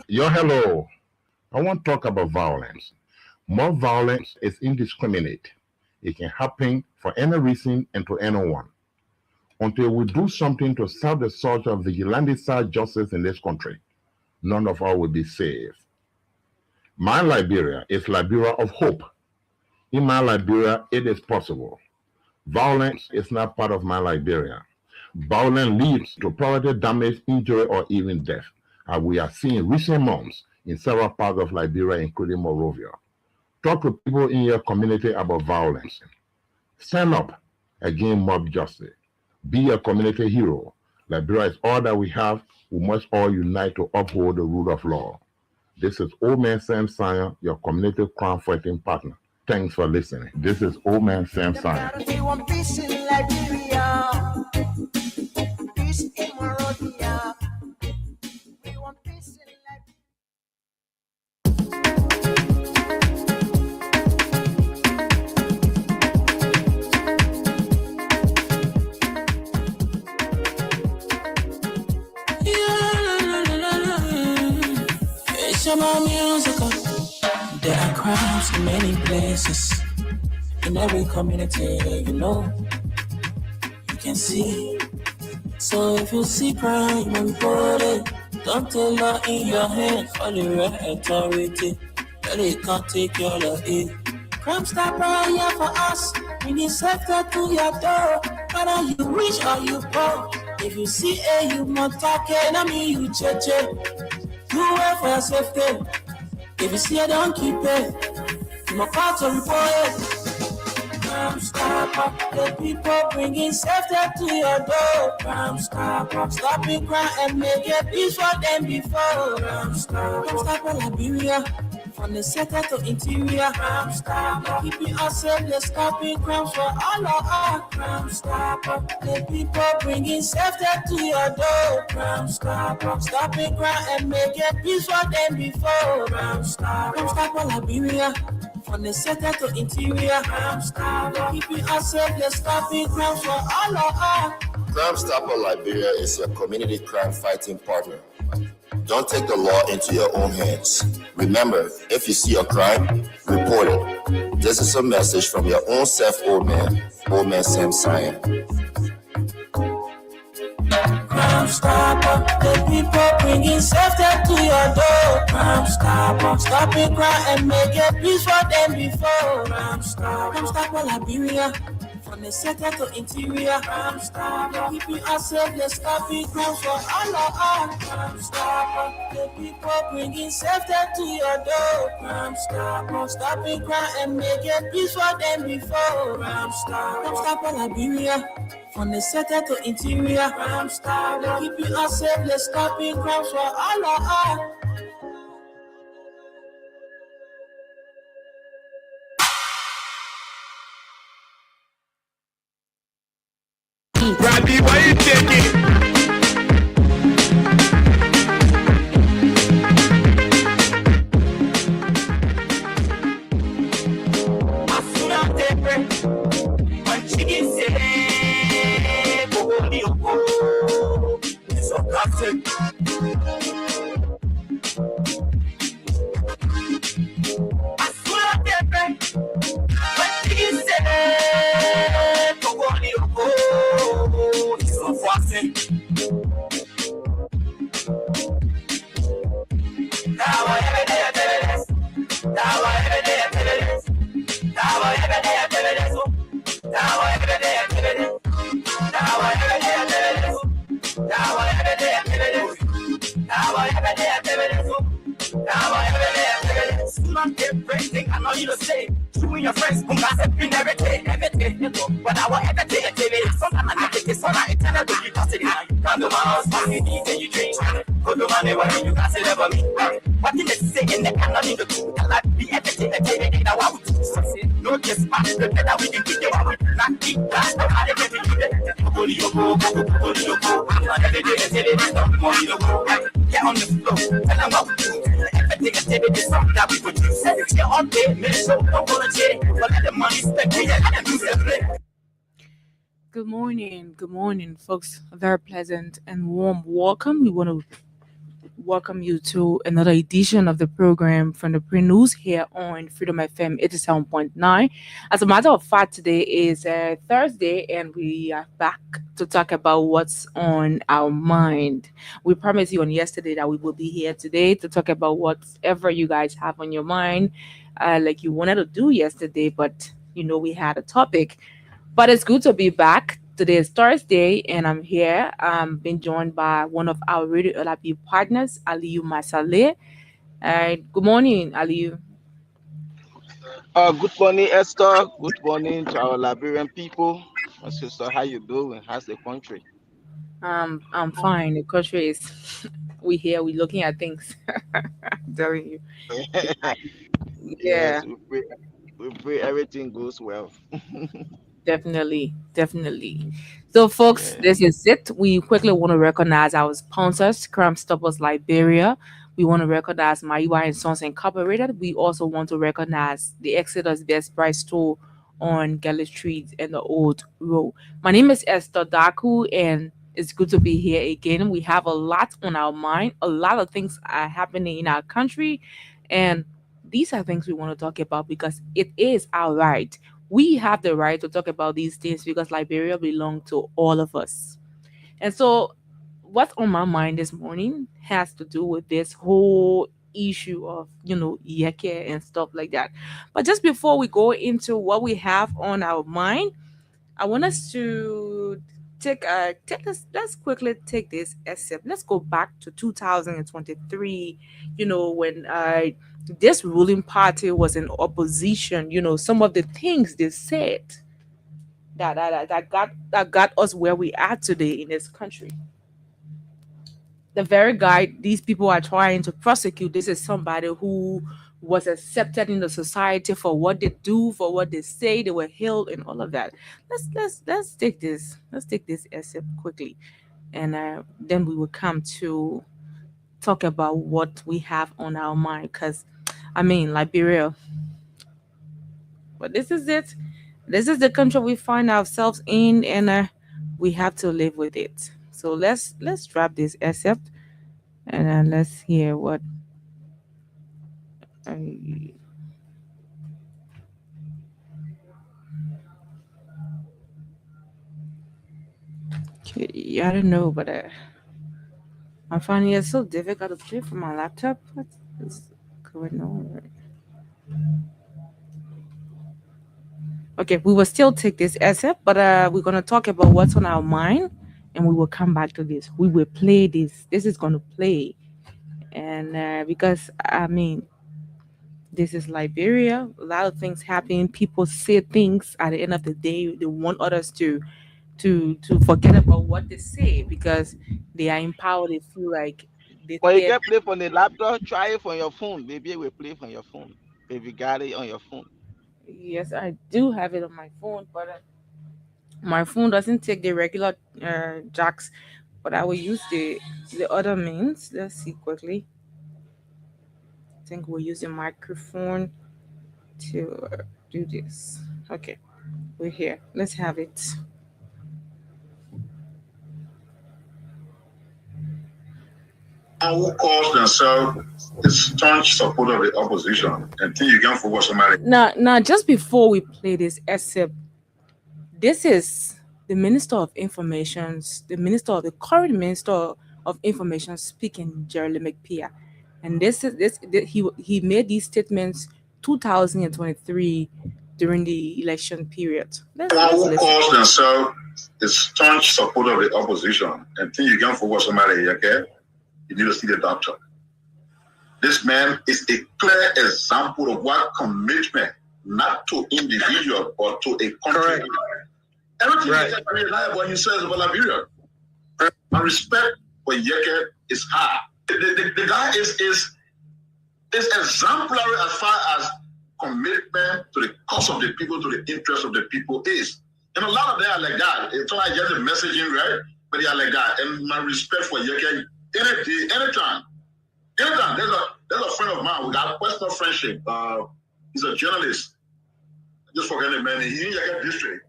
Yo, hello. I want to talk about violence. More violence is indiscriminate. It can happen for any reason and to anyone. Until we do something to stop the surge of vigilante-style justice in this country, none of us will be safe. My Liberia is Liberia of hope. In my Liberia, it is possible. Violence is not part of my Liberia. Violence leads to property damage, injury, or even death, as we are seeing recent months in several parts of Liberia, including Monrovia. Talk to people in your community about violence. Stand up against mob justice. Be a community hero. Liberia is all that we have. We must all unite to uphold the rule of law. This is Old Man Sam Sion, your community crime fighting partner. Thanks for listening. This is Old Man Sam Sion. There are crimes in many places, in every community, you can see. So if you see crime, report it. Don't tell law in your hand, for the right authority, that they can't take your law in. Crime Stopper here for us, we need safety to your door, whether you rich or you poor. If you see a human talking, I mean you check. You wait for your safety. If you see it, don't keep it. You part to report it. Crime Stopper, the people bringing safety to your door. Crime Stopper, stopping crime and make it peace for them before. Crime Stopper, Liberia, from the center to interior. Crime Stopper, keeping us safe, let's stopping crimes for all of us. Crime Stopper, the people bringing safety to your door. Crime Stopper, stopping crime and make it peace for them before. Crime Stopper, Liberia, from the center to interior. Crime Stopper, keeping us safe, let's stopping crimes for all of us. Crime Stopper Liberia is your community crime fighting partner. Don't take the law into your own hands. Remember, if you see a crime, report it. This is a message from your own self, Old Man Sam Sion. Crime Stopper, the people bringing safety to your door. Crime Stopper, stopping crime and make it peace for them before. Crime Stopper, Liberia, from the center to interior. Crime Stopper, keeping us safe, let's stopping crimes for all of us. Crime Stopper, the people bringing safety to your door. Crime Stopper, stopping crime and make it peace for them before. Crime Stopper, Liberia, from the center to interior. Crime Stopper, keeping us safe, let's stopping crimes for all of us. Randy, why you taking? with your friends, who gossiping every day, you know. But I will ever take it. Sometimes I take it, so I eternal to be custody. You come to my house, you eat and you drink. Go to money, what you got, say never me. What did they say in the cannot in the two? Like be everything that they did, I want to. No, just pass the better we can get you out. Not keep that, but I didn't do that. I'm not every day, get on the floor, tell them what we do. Everything I did is something that we produce. Get on there, make sure don't volunteer. But let the money spend, let them use it. Good morning, folks. A very pleasant and warm welcome. We want to welcome you to another edition of the program from the Pre-News here on Freedom FM 87.9. As a matter of fact, today is Thursday, and we are back to talk about what's on our mind. We promised you on yesterday that we will be here today to talk about whatever you guys have on your mind, like you wanted to do yesterday, but we had a topic. But it's good to be back. Today is Thursday, and I'm here. I'm being joined by one of our Radio LRP partners, Aliyu Masaleh. Good morning, Aliyu. Good morning, Esther. Good morning to our Liberian people. My sister, how you doing? How's the country? I'm fine. The country is we here. We looking at things. I'm telling you. Yes, we pray everything goes well. Definitely. So, folks, This is it. We quickly want to recognize our sponsors, Crime Stoppers Liberia. We want to recognize Maiwa and Sons Incorporated. We also want to recognize the Exodus Best Price store on Galley Street and the Old Road. My name is Esther Daku, and it's good to be here again. We have a lot on our mind. A lot of things are happening in our country, and these are things we want to talk about because it is our right. We have the right to talk about these things because Liberia belongs to all of us. And so what's on my mind this morning has to do with this whole issue of, Yeke and stuff like that. But just before we go into what we have on our mind, I want us to let's quickly take this excerpt. Let's go back to 2023, when this ruling party was in opposition. Some of the things they said that got us where we are today in this country. The very guy these people are trying to prosecute, this is somebody who was accepted in the society for what they do, for what they say, they were healed and all of that. Let's take this excerpt quickly, and then we will come to talk about what we have on our mind, because Liberia, but this is it. This is the country we find ourselves in, and we have to live with it. So let's drop this excerpt, and let's hear what okay, I don't know, but I'm finding it so difficult to play from my laptop. What is going on? Okay, we will still take this excerpt, but we're going to talk about what's on our mind, and we will come back to this. We will play this. This is going to play. And because, this is Liberia. A lot of things happen. People say things at the end of the day. They want others to forget about what they say because they are in power. They feel like Well, you can play from the laptop. Try it from your phone. Maybe it will play from your phone. If you got it on your phone. Yes, I do have it on my phone, but my phone doesn't take the regular jacks. But I will use the other means. Let's see quickly. I think we'll use the microphone to do this. Okay, we're here. Let's have it. Who calls themselves a staunch supporter of the opposition and think you can forward somebody? Now, just before we play this excerpt, this is the Minister of Information, the current Minister of Information speaking, Jerry McPeer. And he made these statements 2023 during the election period. Who calls themselves a staunch supporter of the opposition and think you can forward somebody, okay? You need to see the doctor. This man is a clear example of what commitment not to individual or to a country. Everything is very reliable when he says about Liberia. My respect for Yeke is high. The guy is exemplary as far as commitment to the cause of the people, to the interest of the people is. And a lot of them are like that. It's not just the messaging, right? But they are like that. And my respect for Yeke, anytime. There's a friend of mine. We got personal friendship. He's a journalist. I just forget the man. He's in Yeke district.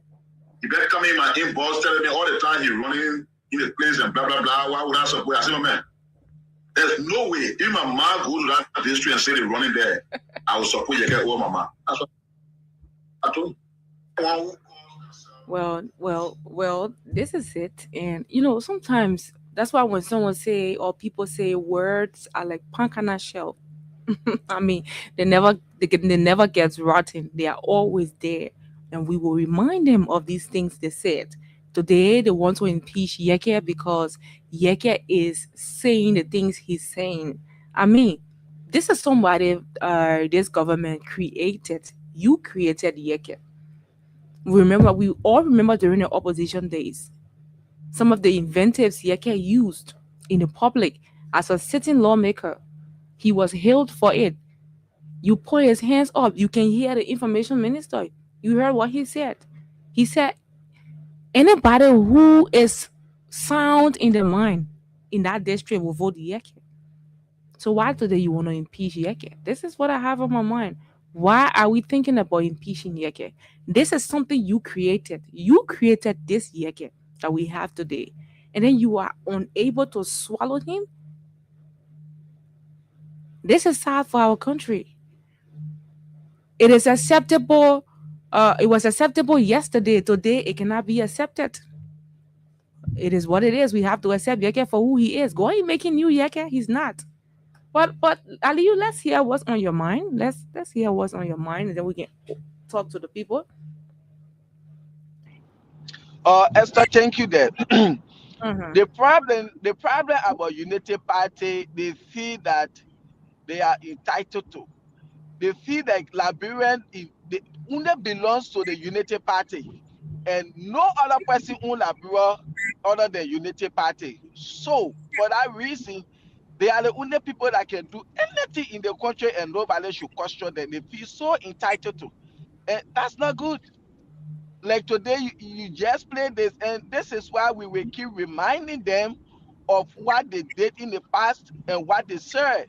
He better come in my inbox telling me all the time he's running in the place and blah, blah, blah. Why would I support? I said, my man, there's no way. If my mom goes to that district and say they're running there, I will support Yeke over my mom. That's what I told you. Well, this is it. And sometimes that's why when someone say or people say words are like punk on a shelf. I mean, they never gets rotten. They are always there. And we will remind them of these things they said. Today they want to impeach Yeke because Yeke is saying the things he's saying. I mean, this is somebody this government created. You created Yeke. We all remember during the opposition days, some of the inventives Yeke used in the public as a sitting lawmaker. He was hailed for it. You put his hands up, you can hear the information minister. You heard what he said. He said, anybody who is sound in the mind in that district will vote Yeke. So why today you want to impeach Yeke? This is what I have on my mind. Why are we thinking about impeaching Yeke? This is something you created. You created this Yeke that we have today. And then you are unable to swallow him? This is sad for our country. It is acceptable. It was acceptable yesterday. Today, it cannot be accepted. It is what it is. We have to accept Yeke for who he is. Go ahead making new Yeke. He's not. But Aliyu, let's hear what's on your mind. Let's hear what's on your mind, and then we can talk to the people. Esther, thank you. There. Mhm. The problem about Unity Party, they feel that they are entitled to. They feel like Liberian only belongs to the Unity Party, and no other person own Liberia other than Unity Party. So for that reason, they are the only people that can do anything in the country, and nobody should question them. They feel so entitled to, and that's not good. Like today, you just played this, and this is why we will keep reminding them of what they did in the past and what they said.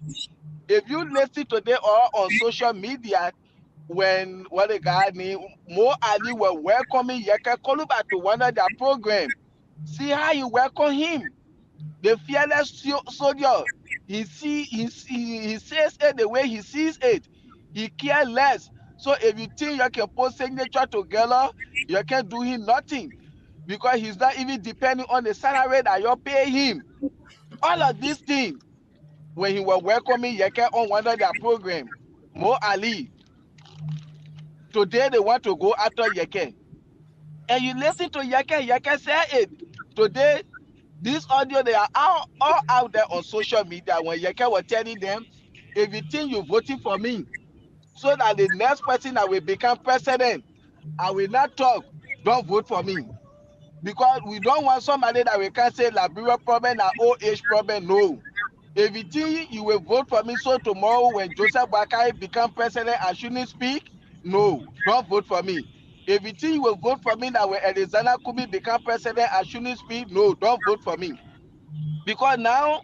If you listen today or on social media, when what the guy named Mo Ali were welcoming Yeke Koluba to one of their program, see how you welcome him. The fearless soldier, he says it the way he sees it. He cares less. So if you think you can put signature together, you can do him nothing because he's not even depending on the salary that you pay him. All of these things when he was welcoming Yeke on one of their program, Mo Ali. Today they want to go after Yeke. And you listen to Yeke say it. Today, this audio, they are all out there on social media when Yeke was telling them, if you think you're voting for me, so that the next person that will become president, I will not talk, don't vote for me. Because we don't want somebody that we can say Liberia problem or old age problem, no. If you think you will vote for me, so tomorrow when Joseph Boakai become president, I shouldn't speak, no, don't vote for me. If you think you will vote for me that when Alexander Kubi become president, I shouldn't speak, no, don't vote for me. Because now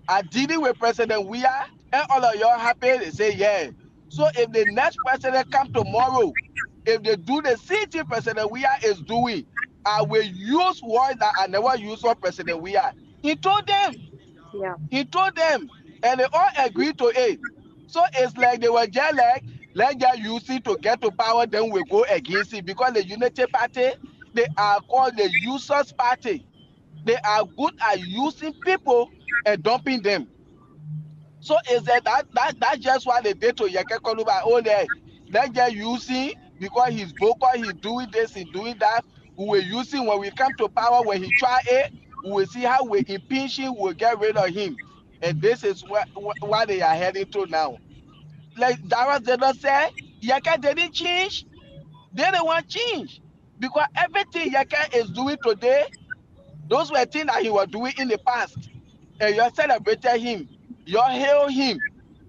I did it with President Weah, and all of y'all happy, they say yeah. So if the next president come tomorrow, if they do the same thing President Weah is doing, I will use words that I never used for President Weah. He told them, and they all agreed to it. So it's like they were just like, let's just use it to get to power, then we go against it. Because the Unity Party, they are called the Users Party. They are good at using people and dumping them. So is that's just what they did to Yeke Koluba. Oh, let's just use him because he's vocal, he's doing this, he's doing that. We will use him when we come to power. When he try it, we will see how we impeach him, we'll get rid of him. And this is what they are heading to now. Like Dara Zedon said, Yeke didn't change. They don't want change. Because everything Yeke is doing today, those were things that he was doing in the past. And you celebrated him. You hail him.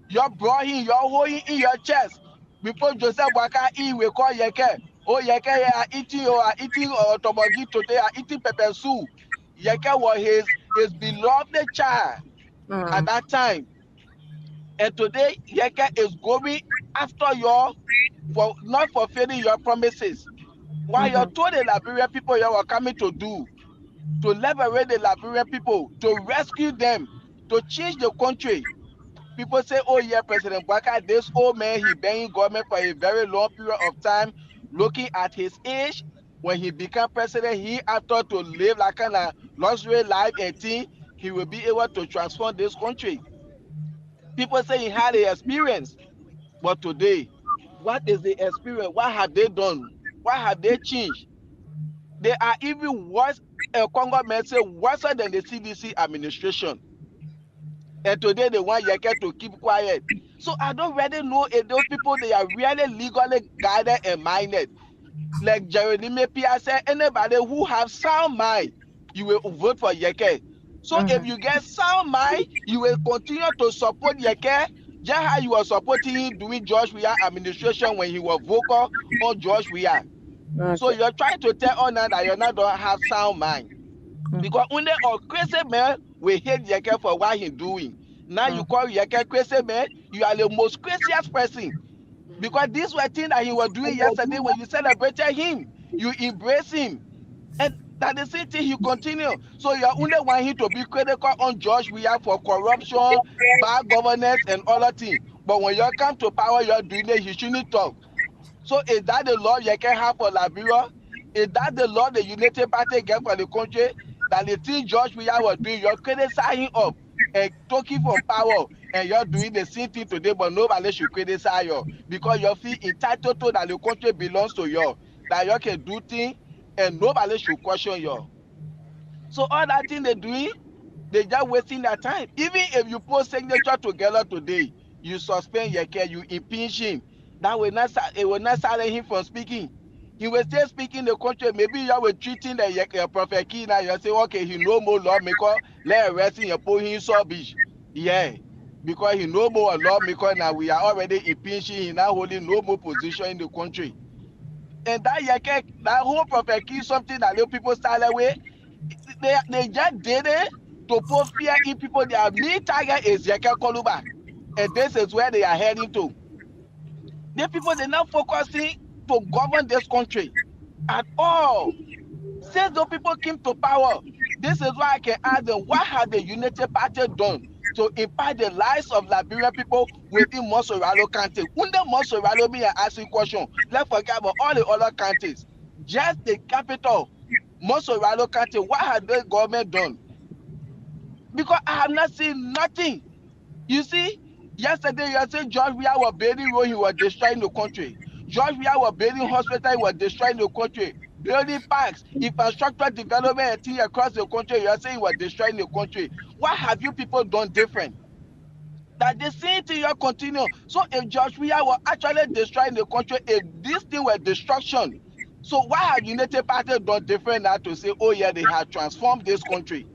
You brought him. You hold him in your chest. Before Joseph Waka, he will call Yeke. Oh, Yeke are eating tobogi today, are eating pepper soup. Yeke was his beloved child at that time. And today, Yeke is going after you for not fulfilling your promises. While you told the Liberian people you were coming to do, to liberate the Liberian people, to rescue them, to change the country. People say, oh yeah, President Baka, this old man, he been in government for a very long period of time. Looking at his age, when he became president, he after to live like kind of luxury life and think he will be able to transform this country. People say he had the experience, but today, what is the experience? What have they done? What have they changed? They are even worse, Congo men say worse than the CDC administration. And today they want Yeke to keep quiet. So I don't really know if those people, they are really legally guided and minded. Like Jeremy Pia said, anybody who have sound mind, you will vote for Yeke. So if you get sound mind, you will continue to support Yeke, just how you were supporting him during George Weah administration when he was vocal on George Weah. So you're trying to tell us now that you not don't have sound mind. Because when they are crazy man, we hate Yeke for what he's doing. Now you call Yeke crazy man, you are the most craziest person. Because these were things that he was doing yesterday when you celebrated him. You embrace him. And that the same thing he continue. So you are only want him to be critical on George Weah for corruption, bad governance, and other things. But when you come to power, you're doing it, he shouldn't talk. So is that the law you can have for Liberia? Is that the law the United Party get for the country? That the thing George Weah was doing, you're criticizing up and talking from power, and you're doing the same thing today, but nobody should criticize you because you feel entitled to that the country belongs to you, that you can do things and nobody should question you. So all that thing they're doing, they're just wasting their time. Even if you put signature together today, you suspend Yeke, you impeach him. That will not, it will not silence him from speaking. He will still speaking the country. Maybe you were treating the Prophet Key now. You say, okay, he no more lawmaker. Let arrest him and put him so beach. Yeah, because he no more lawmaker now. We are already impeaching him now, holding no more position in the country. And that Yeke, that whole Prophet Key, something that little people start away. They just did it to put fear in people. Their main target is Yeke Koluba, and this is where they are heading to. The people, they're not focusing to govern this country at all. Since those people came to power, this is why I can ask them, what have the United Party done to impact the lives of Liberian people within Mosoralo County? Under Mosoralo, me asking question. Let's forget about all the other counties. Just the capital, Mosoralo County, what have the government done? Because I have not seen nothing. You see, yesterday you said George Weah was building road, he was destroying the country. George Weah was building hospital, he was destroying the country. Building parks, infrastructure development and things across the country, you are saying he was destroying the country. What have you people done different? That the same thing you continue. So if George Weah was actually destroying the country, if this thing were destruction, so why have United Party done different now to say, oh yeah, they have transformed this country?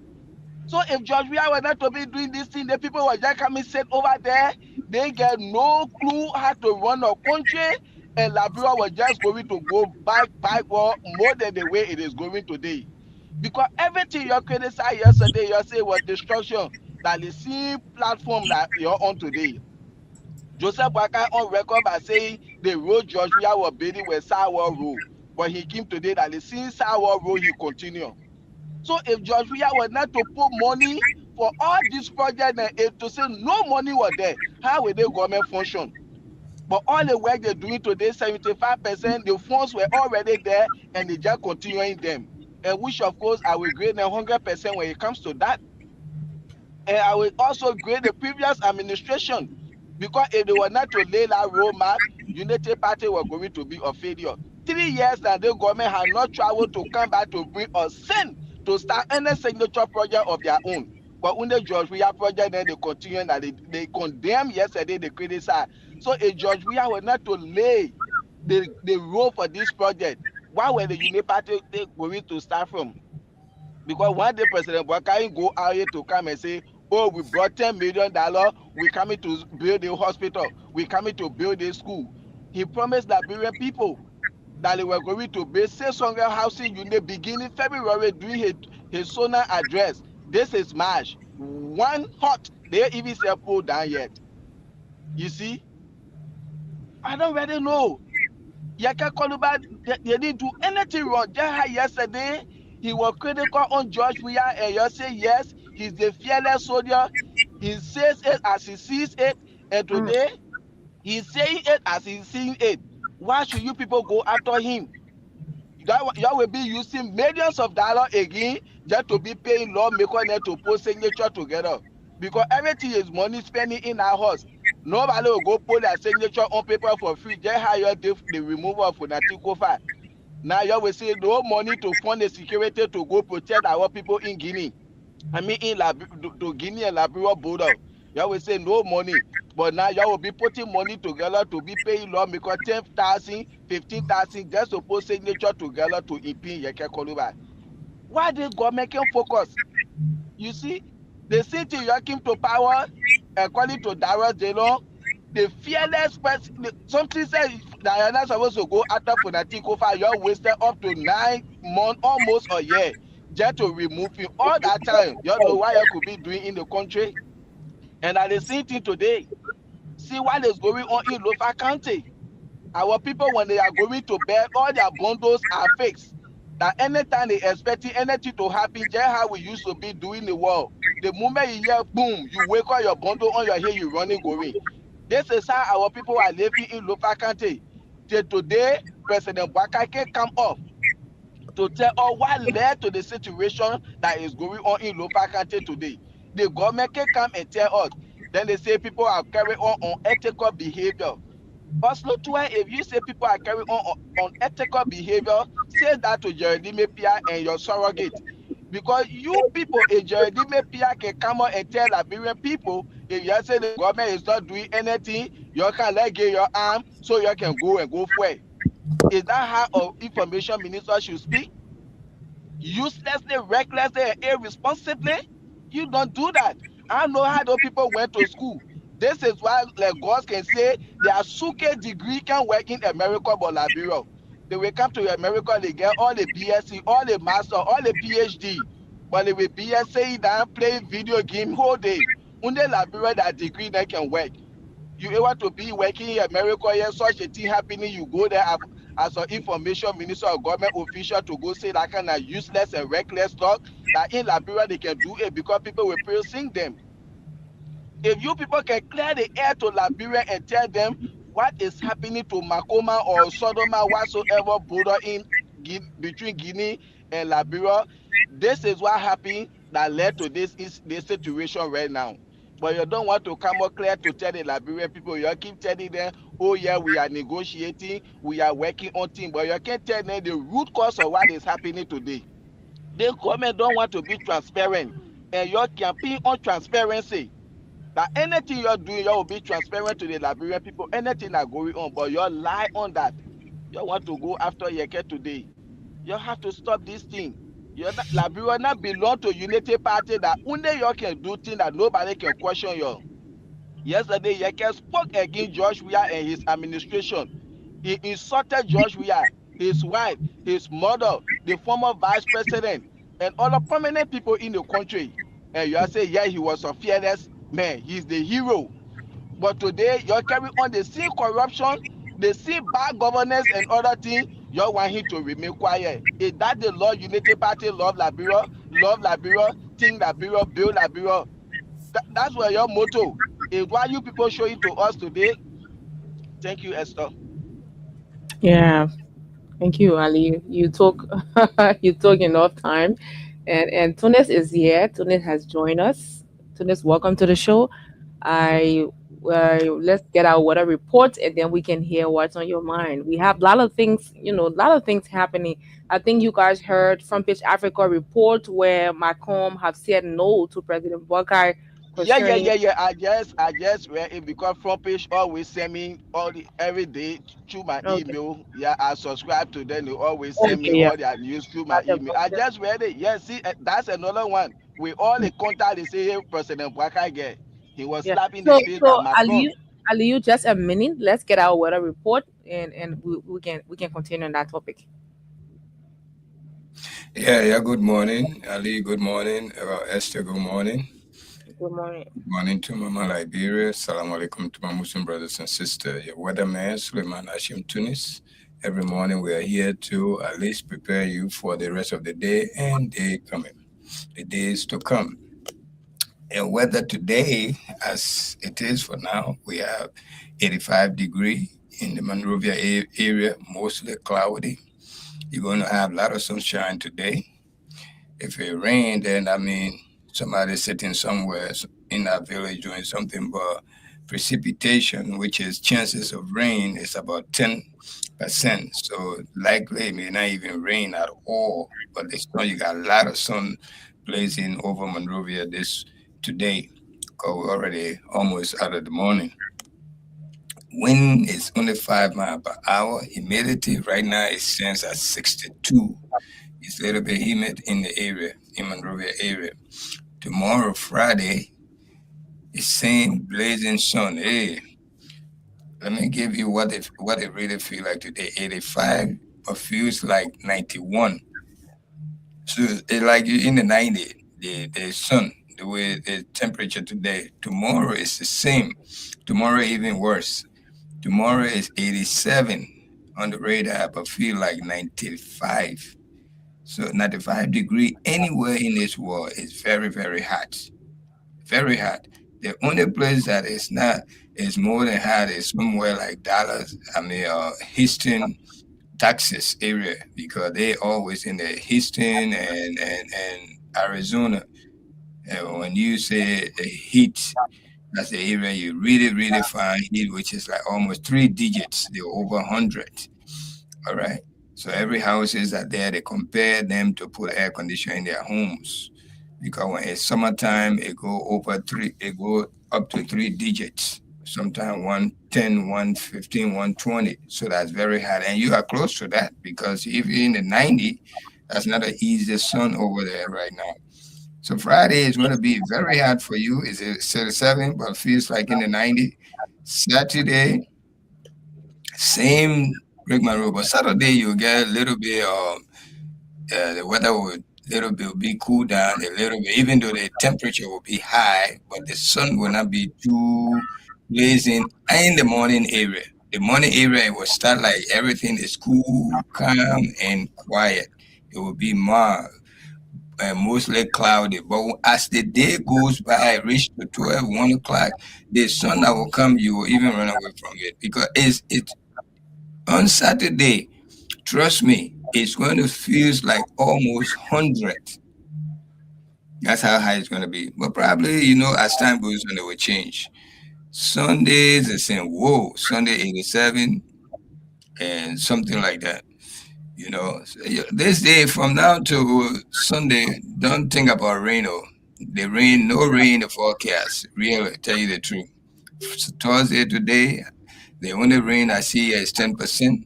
So if George Weah were not to be doing this thing, the people were just coming sit over there. They get no clue how to run a country, and Liberia was just going to go backward more than the way it is going today. Because everything you criticized yesterday, you say was destruction. That the same platform that you're on today. Joseph Boakai on record by saying the road George Weah was building was Sour Road, but he came today that the same Sour Road he continue. So if George Weah was not to put money for all these projects and to say no money was there, how will the government function? But all the work they're doing today, 75%, the funds were already there and they just continuing them. And which of course I will grade them 100% when it comes to that. And I will also grade the previous administration, because if they were not to lay that roadmap, United Party were going to be a failure. 3 years that the government had not traveled to come back to bring us sin to start any signature project of their own. But when the George Weah project, then they continue that they condemn yesterday, they criticize. So a George Weah were not to lay the road for this project. Why were the Unity Party going to start from? Because one day President Buhari go out here to come and say, oh, we brought $10 million, we coming to build a hospital, we coming to build a school. He promised Liberian people that they were going to build 600 housing units beginning February during his sonal address. This is March. One hot, they even say pull down yet. You see? I don't really know. Yaka Koluba, they didn't do anything wrong. Just yesterday, he was critical on George Weah, and you say yes, he's the fearless soldier. He says it as he sees it, and today he's saying it as he's seeing it. Why should you people go after him? You will be using millions of dollars again just to be paying lawmakers to put signature together. Because everything is money spending in our house. Nobody will go put their signature on paper for free. Just hire the removal of Funatikofa. Now you will say no money to fund the security to go protect our people in Guinea. I mean in to Guinea and Liberia border. You will say no money. But now you will be putting money together to be paying lawmakers 10,000, 15,000 just to put signature together to impede Yeke Koluba. Why the government can focus? You see, the city you came to power, according to Darius Delon, the fearless person, something said that you're not supposed to go after Funatikofa. You're wasted up to 9 months, almost a year, just to remove him. All that time, you know what you could be doing in the country. And at the same thing today, see what is going on in Lofa County. Our people, when they are going to bed, all their bundles are fixed. That anytime they expecting anything to happen, just how we used to be doing the world. The moment you hear boom, you wake up your bundle on your head, you running going. This is how our people are living in Lofa County. Till today, President Buhari come up to tell us what led to the situation that is going on in Lofa County today. The government can come and tell us. Then they say people are carrying on unethical behavior. Also, if you say people are carrying on unethical behavior, say that to Jeremy Pia and your surrogate. Because you people in Jeremy Pia can come out and tell Liberian people, if you say the government is not doing anything, you can let go your arm so you can go and go for it. Is that how our information minister should speak? Uselessly, recklessly, and irresponsibly? You don't do that. I know how those people went to school. This is why God can say their Suke degree can work in America but Liberia. They will come to America, they get all the BSc, all the master, all the PhD. But they will BSc down playing video game whole day. Only Liberia that degree they can work. You able to be working in America, yeah, such a thing happening, you go there as an information minister or government official to go say that kind of useless and reckless talk that in Liberia they can do it because people will praising them. If you people can clear the air to Liberia and tell them what is happening to Makoma or Sodoma whatsoever border in between Guinea and Liberia, this is what happened that led to this situation right now. But you don't want to come out clear to tell the Liberian people. You keep telling them, oh yeah, we are negotiating, we are working on things, but you can't tell them the root cause of what is happening today. The government don't want to be transparent, and you're campaigning on transparency. That anything you're doing, you will be transparent to the Liberian people. Anything that going on, but you lie on that. You want to go after Yeke today. You have to stop this thing. Liberia not belong to Unity Party that only you can do things that nobody can question you. Yesterday, Yeke spoke against George Weah and his administration. He insulted George Weah, his wife, his mother, the former vice president, and other prominent people in the country. And you say, yeah, he was a fearless man. He's the hero. But today, you carry on the same corruption, the same bad governance and other things. You want him to remain quiet. Is that the law Unity Party love Liberia, think Liberia, build Liberia? That's where your motto is. What you people showing to us today. Thank you, Esther. Yeah, thank you, Ali. You took you took enough time, and Tunis is here. Tunis has joined us. Tunis, welcome to the show. Let's get our weather report, and then we can hear what's on your mind. We have a lot of things, a lot of things happening. I think you guys heard from Pitch Africa report where Macron have said no to President Buhari concerning. I just read it because Front Page always send me every day through my Okay. email. Yeah, I subscribe to them. They always send me Okay, yeah. all their news through my That's email. about I it. just read it. Yeah, see, that's another one. We all the contact. They say, hey, President Bwaka get. He was Yeah. slapping the So face by so Macron. Aliyu, just a minute. Let's get our weather report and we can continue on that topic. Yeah. Good morning, Ali. Good morning, Esther. Good morning. Good morning. Good morning to Mama Liberia. Salam alaikum to my Muslim brothers and sisters. Your weatherman, Suleiman Hashim Tunis. Every morning we are here to at least prepare you for the rest of the day and the days to come. And weather today, as it is for now, we have 85 degree in the Monrovia area, mostly cloudy. You're going to have a lot of sunshine today. If it rain, then I mean somebody's sitting somewhere in that village doing something. But precipitation, which is chances of rain, is about 10%. So likely it may not even rain at all. But this you got a lot of sun blazing over Monrovia today, because we're already almost out of the morning. Wind is only 5 miles per hour. Humidity right now is stands at 62. It's a little bit humid in the area, in Monrovia area. Tomorrow, Friday, it's same blazing sun. Hey, let me give you what it really feel like today. 85, but feels like 91. So it's like you're in the 90. The sun, the way the temperature today. Tomorrow is the same. Tomorrow even worse. Tomorrow is 87 on the radar, but feel like 95. So 95 degree anywhere in this world is very, very hot. Very hot. The only place that is not is more than hot is somewhere like Dallas, Houston, Texas area, because they always in the Houston and Arizona. And when you say the heat, that's the area you really, really find heat, which is like almost 3 digits. They're over 100. All right. So every houses that there, they compare them to put air conditioning in their homes, because when it's summertime, it go up to 3 digits. Sometimes 110, 115, 120. So that's very hot, and you are close to that, because if you're in the 90, that's not an easy sun over there right now. So Friday is going to be very hot for you. It's 37, but feels like in the 90. Saturday, same Rick Monroe, but Saturday you get a little bit the weather will little bit will be cool down a little bit, even though the temperature will be high, but the sun will not be too blazing in the morning area. The morning area it will start like everything is cool, calm, and quiet. It will be mild and mostly cloudy. But as the day goes by, reach to 12, 1 o'clock, the sun that will come, you will even run away from it, because it's on Saturday. Trust me, it's going to feel like almost 100. That's how high it's going to be. But probably, as time goes on, it will change. Sundays, the same. Whoa, Sunday 87 and something like that. So, this day from now to Sunday, don't think about rain. No rain in the forecast. Really, tell you the truth. So Thursday today, the only rain I see is 10%.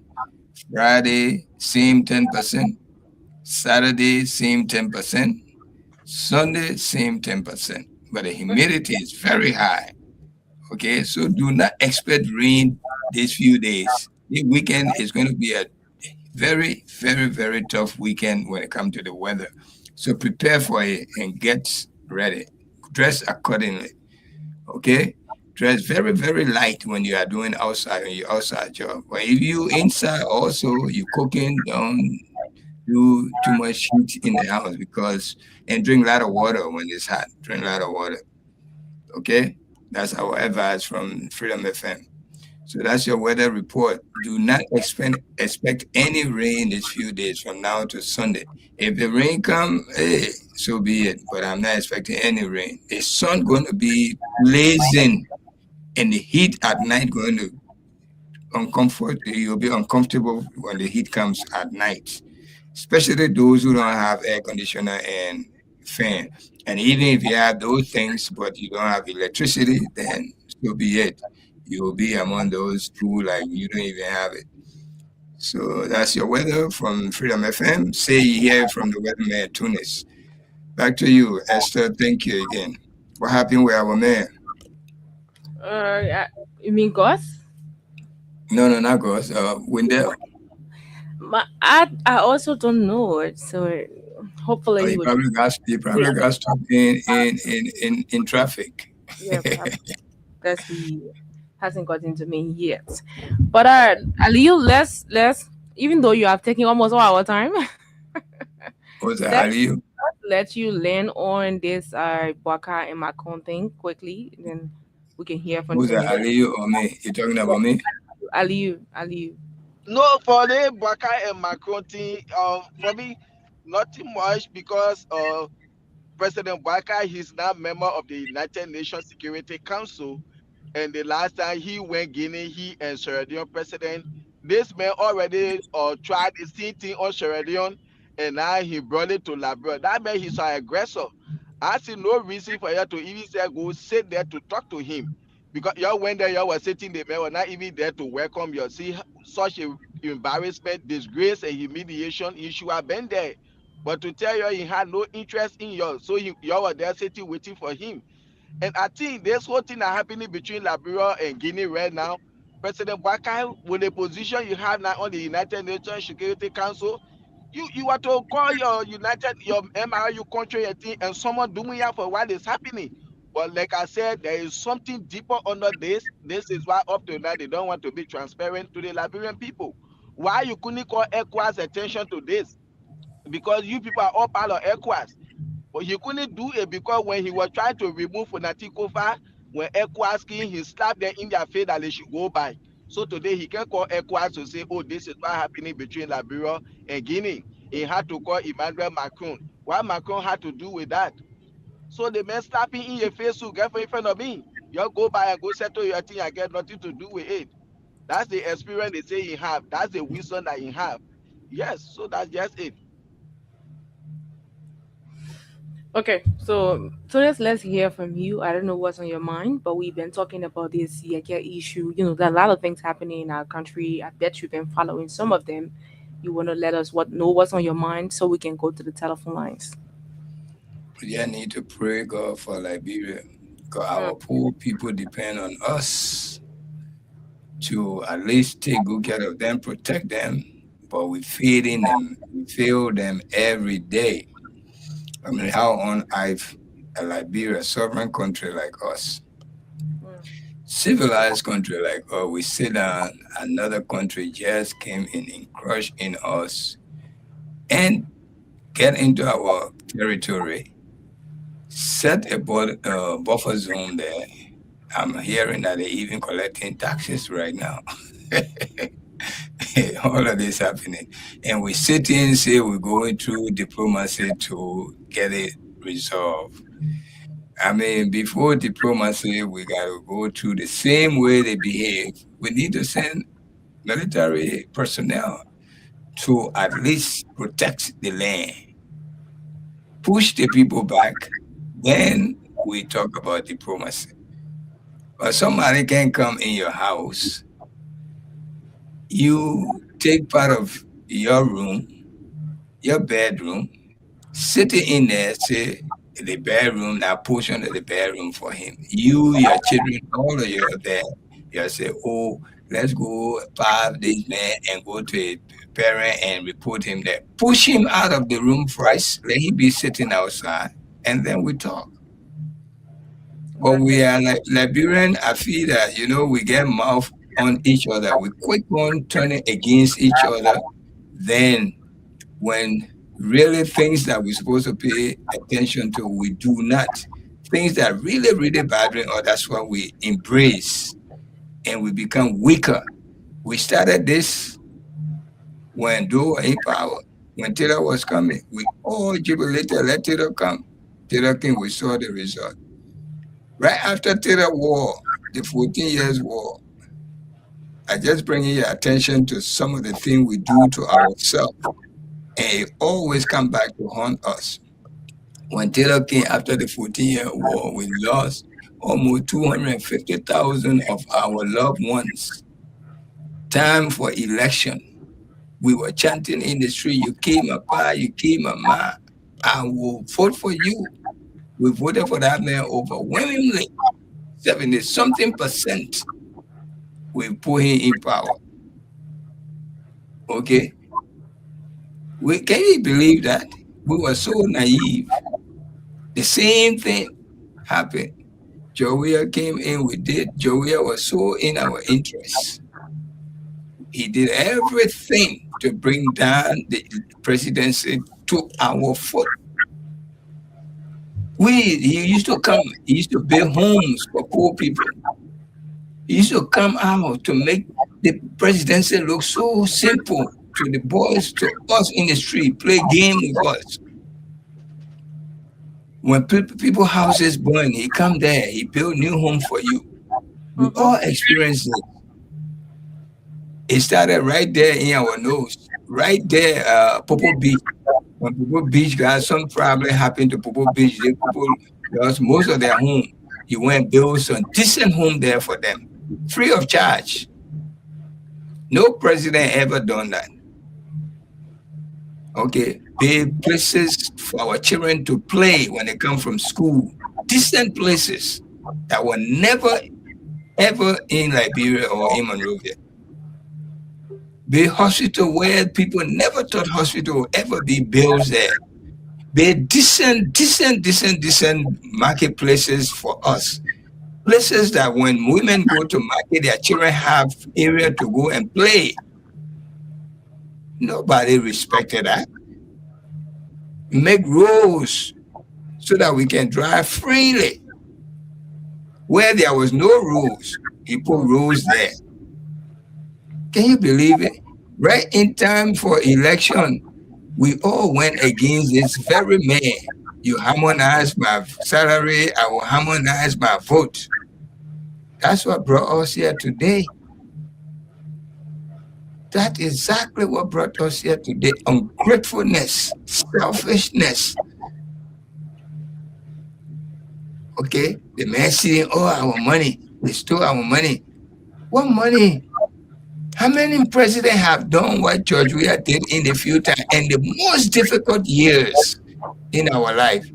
Friday, same 10%. Saturday, same 10%. Sunday, same 10%. But the humidity is very high. Okay, so do not expect rain these few days. The weekend is going to be a very, very, very tough weekend when it comes to the weather. So prepare for it and get ready. Dress accordingly. Okay? Dress very, very light when you are doing outside, when you're outside job. But if you inside also, you cooking, don't do too much heat in the house, and drink a lot of water when it's hot. Drink a lot of water. Okay? That's our advice from Freedom FM. So that's your weather report. Do not expect any rain these few days from now to Sunday. If the rain come, hey, so be it. But I'm not expecting any rain. The sun going to be blazing, and the heat at night going to you'll be uncomfortable when the heat comes at night. Especially those who don't have air conditioner and fan. And even if you have those things, but you don't have electricity, then so be it. You will be among those who like you don't even have it. So that's your weather from Freedom FM. Say you hear from the weatherman Tunis. Back to you, Esther. Thank you again. What happened with our man? You mean Gus? No, not Gus. Wendell. I also don't know it, so hopefully He probably got stuck in traffic. Yeah, perhaps he hasn't gotten to me yet. But Aliyu, let's even though you have taken almost all our time, What's that, Aliyu? let you learn on this Bwaka and Macron thing quickly, then we can hear from Who's that, Aliyu or me? You talking about me? Aliyu. No, for the Bwaka and Macron thing, for me, nothing much because President Bwaka, he's now member of the United Nations Security Council. And the last time he went Guinea, he and Sierra Leone president, this man already tried the same thing on Sierra Leone, and now he brought it to Liberia. That man, he's an aggressor. I see no reason for you to even say go sit there to talk to him. Because y'all went there, y'all were sitting there, man, were not even there to welcome you. See, such a embarrassment, disgrace, and humiliation, you should have been there. But to tell you he had no interest in you, so y'all were there sitting waiting for him. And I think this whole thing are happening between Liberia and Guinea right now. President Bwaka, with the position you have now on the United Nations Security Council, you are to call your MRU country and someone doing it for what is happening. But like I said, there is something deeper under this. This is why up to now they don't want to be transparent to the Liberian people. Why you couldn't call ECOWAS attention to this? Because you people are all part of ECOWAS. But he couldn't do it because when he was trying to remove Fonati Kofa, when ECOWAS came, he slapped them in their face that they should go by. So today he can call ECOWAS to say, oh, this is what happening between Liberia and Guinea. He had to call Emmanuel Macron. What Macron had to do with that? So the man slapping in your face to get in front of me. You go by and go settle your thing and get nothing to do with it. That's the experience they say he have. That's the wisdom that he have. Yes, so that's just it. Okay, so let's hear from you. I don't know what's on your mind, but we've been talking about this Yeke issue. You know, there are a lot of things happening in our country. I bet you've been following some of them. You want to let us know what's on your mind so we can go to the telephone lines. We need to pray, God, for Liberia. Because our poor people depend on us to at least take good care of them, protect them. But we're feeding them. We fail them every day. I mean, how on earth a Liberia, sovereign country like us, civilized country like us, we sit down, another country just came in and crushed in us and get into our territory, set a buffer zone there. I'm hearing that they're even collecting taxes right now. All of this happening, and we sit in and say we're going through diplomacy to get it resolved. I mean, before diplomacy, we got to go through the same way they behave. We need to send military personnel to at least protect the land, push the people back, then we talk about diplomacy. But somebody can come in your house, you take part of your room, your bedroom, sitting in there, say the bedroom, that portion of the bedroom for him. You, your children, all of you are there. You say, oh, let's go five this man and go to a parent and report him there. Push him out of the room first, let him be sitting outside, and then we talk. But we are like Liberian, I feel that, we get mouth on each other. We quick on turning against each other. Then when really things that we're supposed to pay attention to, we do not. Things that really, really bothering us, that's what we embrace. And we become weaker. We started this when Doe in power, when Taylor was coming. We all jubilated, let Taylor come. Taylor came, we saw the result. Right after Taylor war, the 14 years war, I just bring your attention to some of the things we do to ourselves. And it always come back to haunt us. When Taylor came after the 14-year war, we lost almost 250,000 of our loved ones. Time for election. We were chanting in the street, you came a pa, you came a ma, I will vote for you. We voted for that man overwhelmingly. 70-something%. We put him in power. Okay? Can you believe that? We were so naive. The same thing happened. Jowiah came in, we did. Jowiah was so in our interest. He did everything to bring down the presidency to our foot. He used to come, he used to build homes for poor people. He used to come out to make the presidency look so simple to the boys, to us in the street, play game with us. When people houses burn, he come there, he build new home for you. We all experience it. It started right there in our nose, right there, Popo Beach. When Popo Beach got some problem happened to Popo Beach, the people lost most of their home. He went and built some decent home there for them, free of charge. No president ever done that. Okay, big places for our children to play when they come from school. Decent places that were never, ever in Liberia or in Monrovia. Big hospital where people never thought hospital would ever be built there. Big decent marketplaces for us. Places that when women go to market, their children have area to go and play. Nobody respected that. Make roads so that we can drive freely. Where there was no rules, he put rules there. Can you believe it? Right in time for election, we all went against this very man. You harmonize my salary, I will harmonize my vote. That's what brought us here today. That's exactly what brought us here today. Ungratefulness, selfishness. Okay, the man saying, oh, our money, they stole our money. What money? How many presidents have done what George Weah did in the few times and the most difficult years in our life,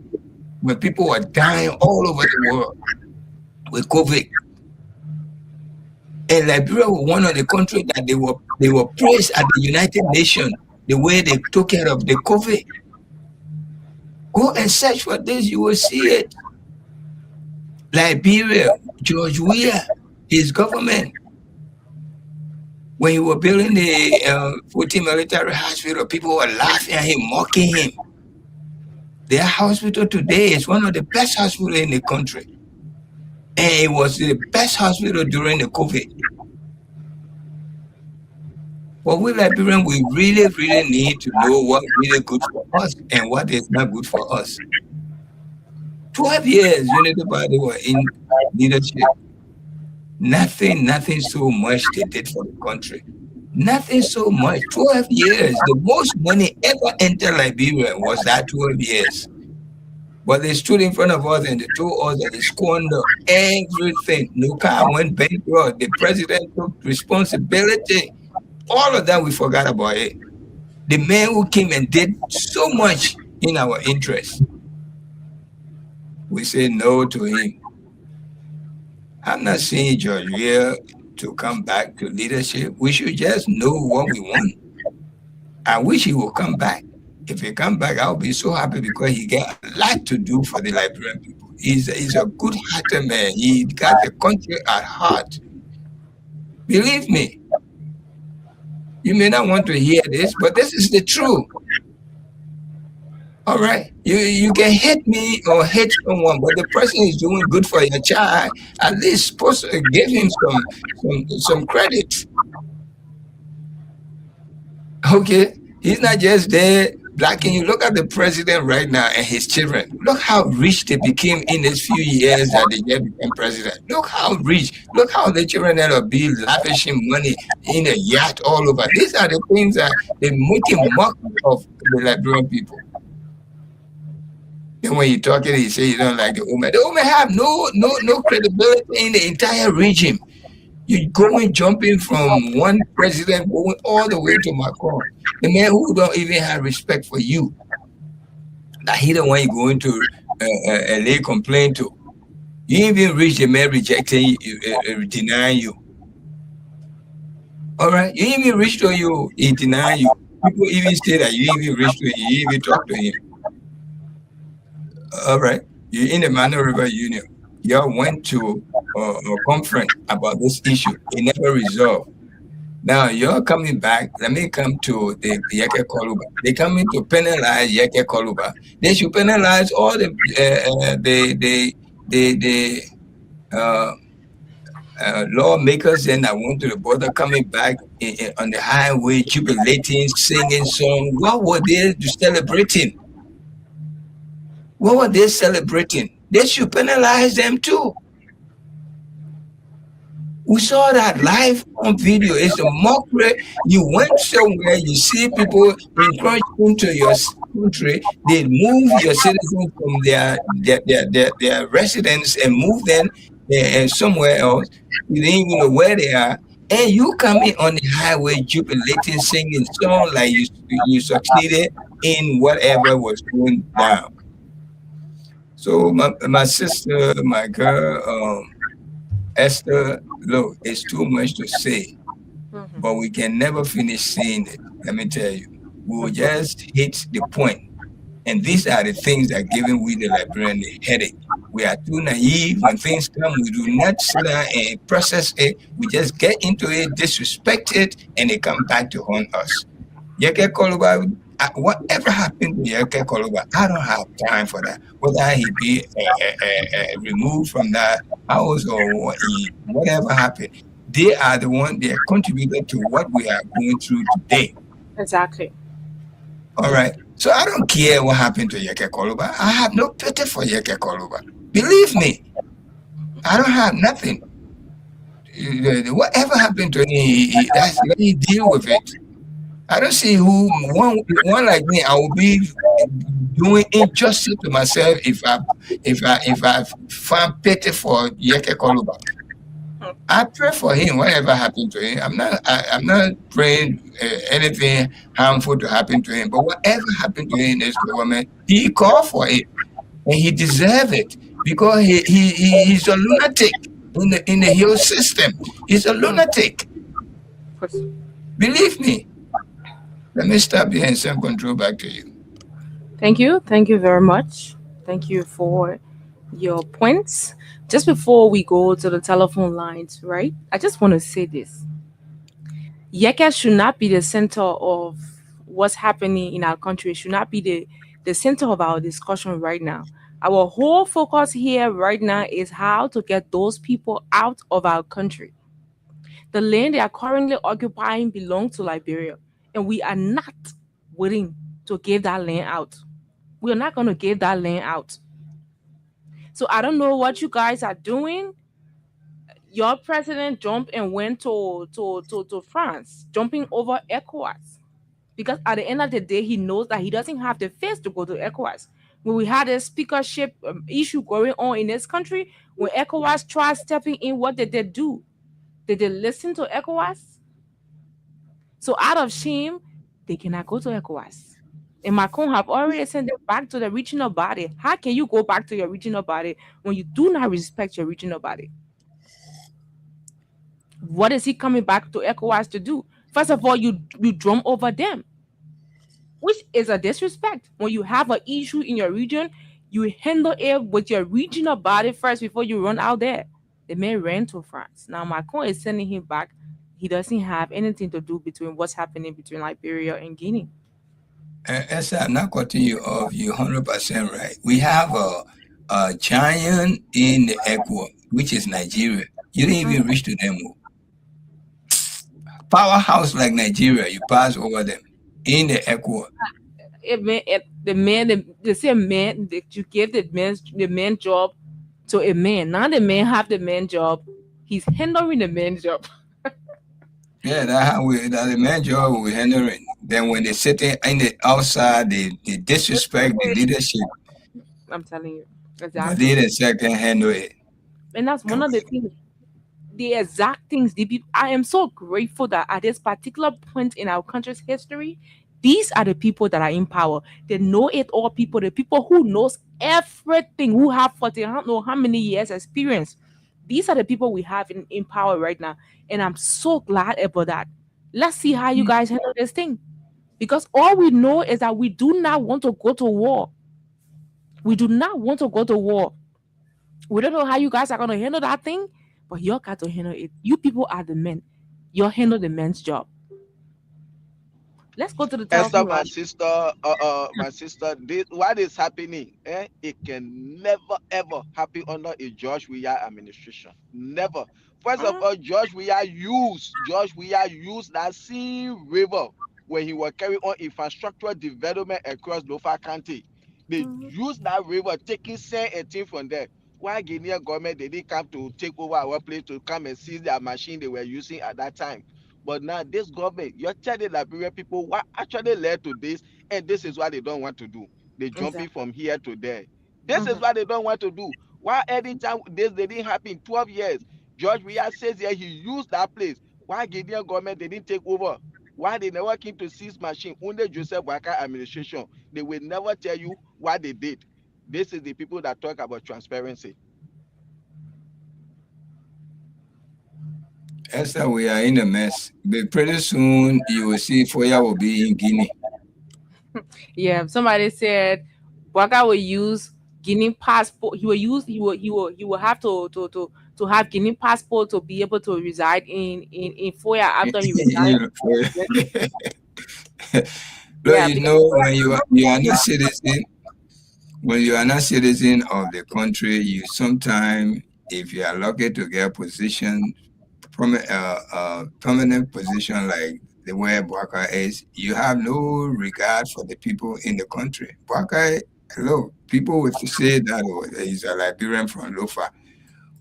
when people were dying all over the world with COVID? And Liberia was one of the countries that they were praised at the United Nations the way they took care of the COVID. Go and search for this, you will see it. Liberia, George Weah, his government, when he was building the 14 military hospital, people were laughing at him, mocking him. Their hospital today is one of the best hospitals in the country. And it was the best hospital during the COVID. But we Liberians, we really need to know what's really good for us and what is not good for us. 12 years, Unity Party were in leadership. Nothing so much they did for the country. Nothing so much. 12 years. The most money ever entered Liberia was that 12 years. But they stood in front of us and they told us that they squandered everything. No car went bankrupt. The president took responsibility. All of that, we forgot about it. The man who came and did so much in our interest, we say no to him. I'm not saying George Weah to come back to leadership. We should just know what we want. I wish he will come back. If he come back, I'll be so happy because he got a lot to do for the Liberian people. He's a good-hearted man. He got the country at heart. Believe me. You may not want to hear this, but this is the truth. All right, you can hate me or hate someone, but the person is doing good for your child. At least supposed to give him some credit. Okay, he's not just there blacking you. Look at the president right now and his children. Look how rich they became in these few years that they just became president. Look how rich. Look how the children end up being lavishing money in a yacht all over. These are the things that they're making mock of the Liberian people. Then when you talking, he say you don't like the woman. The woman have no credibility in the entire region. You going jumping from one president going all the way to Macron. The man who don't even have respect for you. That he the one you going to lay complaint to. You even reach the man rejecting you, denying you. All right, you even reach to you, he deny you. People even say that you even reach to him, you even talk to him. All right, you're in the Mano River Union. Y'all went to a conference about this issue. It never resolved. Now you're coming back. Let me come to the Yeke Koluba. They coming to penalize Yeke Koluba. They should penalize all the lawmakers then that went to the border coming back on the highway, jubilating, singing song. What were they celebrating? What were they celebrating? They should penalize them too. We saw that live on video. It's a mockery. You went somewhere, you see people encroaching into your country. They move your citizens from their residence and move them somewhere else. You didn't even know where they are. And you coming on the highway jubilating, singing song like you succeeded in whatever was going down. So my sister, my girl, Esther, look, it's too much to say, but we can never finish saying it. Let me tell you, we will just hit the point. And these are the things that are giving we the Liberian the headache. We are too naive. When things come, we do not sit down and process it. We just get into it, disrespect it, and it comes back to haunt us. Yeke Koluba, whatever happened to Yeke Koluba, I don't have time for that. Whether he be removed from that house or whatever happened, they are the one, they are contributed to what we are going through today. Exactly. All right. So I don't care what happened to Yeke Koluba. I have no pity for Yeke Koluba. Believe me, I don't have nothing. Whatever happened to him, let me deal with it. I don't see who one like me. I will be doing injustice to myself if I find pity for Yeke Koluba. I pray for him. Whatever happened to him, I'm not praying anything harmful to happen to him. But whatever happened to him in this government, he called for it, and he deserves it because he's a lunatic in the whole system. He's a lunatic. Believe me. Let me stop here and send control back to you. Thank you. Thank you very much. Thank you for your points. Just before we go to the telephone lines, right? I just want to say this. Yeke should not be the center of what's happening in our country. It should not be the center of our discussion right now. Our whole focus here right now is how to get those people out of our country. The land they are currently occupying belongs to Liberia. And we are not willing to give that land out. We are not going to give that land out. So I don't know what you guys are doing. Your president jumped and went to France, jumping over ECOWAS. Because at the end of the day, he knows that he doesn't have the face to go to ECOWAS. When we had a speakership issue going on in this country, when ECOWAS tried stepping in, what did they do? Did they listen to ECOWAS? So out of shame, they cannot go to ECOWAS. And Macron have already sent them back to the regional body. How can you go back to your regional body when you do not respect your regional body? What is he coming back to ECOWAS to do? First of all, you drum over them, which is a disrespect. When you have an issue in your region, you handle it with your regional body first before you run out there. The man ran to France. Now Macron is sending him back. He doesn't have anything to do between what's happening between Liberia and Guinea. Esther, I'm not cutting you off. You're 100% right. We have a giant in the ECOWAS, which is Nigeria. You didn't even reach to them. Powerhouse like Nigeria, you pass over them in the ECOWAS. The same man that you give the man job to a man. Now the man have the man job. He's handling the man job. Yeah, that's the man job we handling. Then when they sit in the outside, they disrespect the leadership. I'm telling you. But Exactly. they second handle it. And that's one of the things, the exact things the people, I am so grateful that at this particular point in our country's history, these are the people that are in power. The know it all people, the people who knows everything, who have 40, I don't know how many years experience. These are the people we have in power right now. And I'm so glad about that. Let's see how you guys handle this thing. Because all we know is that we do not want to go to war. We do not want to go to war. We don't know how you guys are going to handle that thing, but you got to handle it. You people are the men. You'll handle the men's job. Let's go to the Esther, telephone. my sister, what is happening? It can never ever happen under a George Weah administration. Never. First of all, George Weah used that same river when he was carrying on infrastructural development across Lofa County. They used that river, taking sand and things from there. Why Guinean government they didn't come to take over our place to come and seize their machine they were using at that time? But now this government, you're telling Liberian people what actually led to this, and this is what they don't want to do. They jumping Exactly. from here to there. This is what they don't want to do. Why anytime this they didn't happen in 12 years? George Weah says here he used that place. Why Guinean government they didn't take over? Why they never came to seize machine under Joseph Boakai administration? They will never tell you what they did. This is the people that talk about transparency. Esther, we are in a mess. But pretty soon you will see Foya will be in Guinea. Yeah, somebody said Waka will use Guinea passport. He will have to have Guinea passport to be able to reside in Foya after he retires. Look, you know, when you are not citizen, when you are not citizen of the country, you sometimes, if you are lucky to get a position, permanent position like the way Boakai is, you have no regard for the people in the country. Boakai, look, people would say that he's a Liberian from Lofa,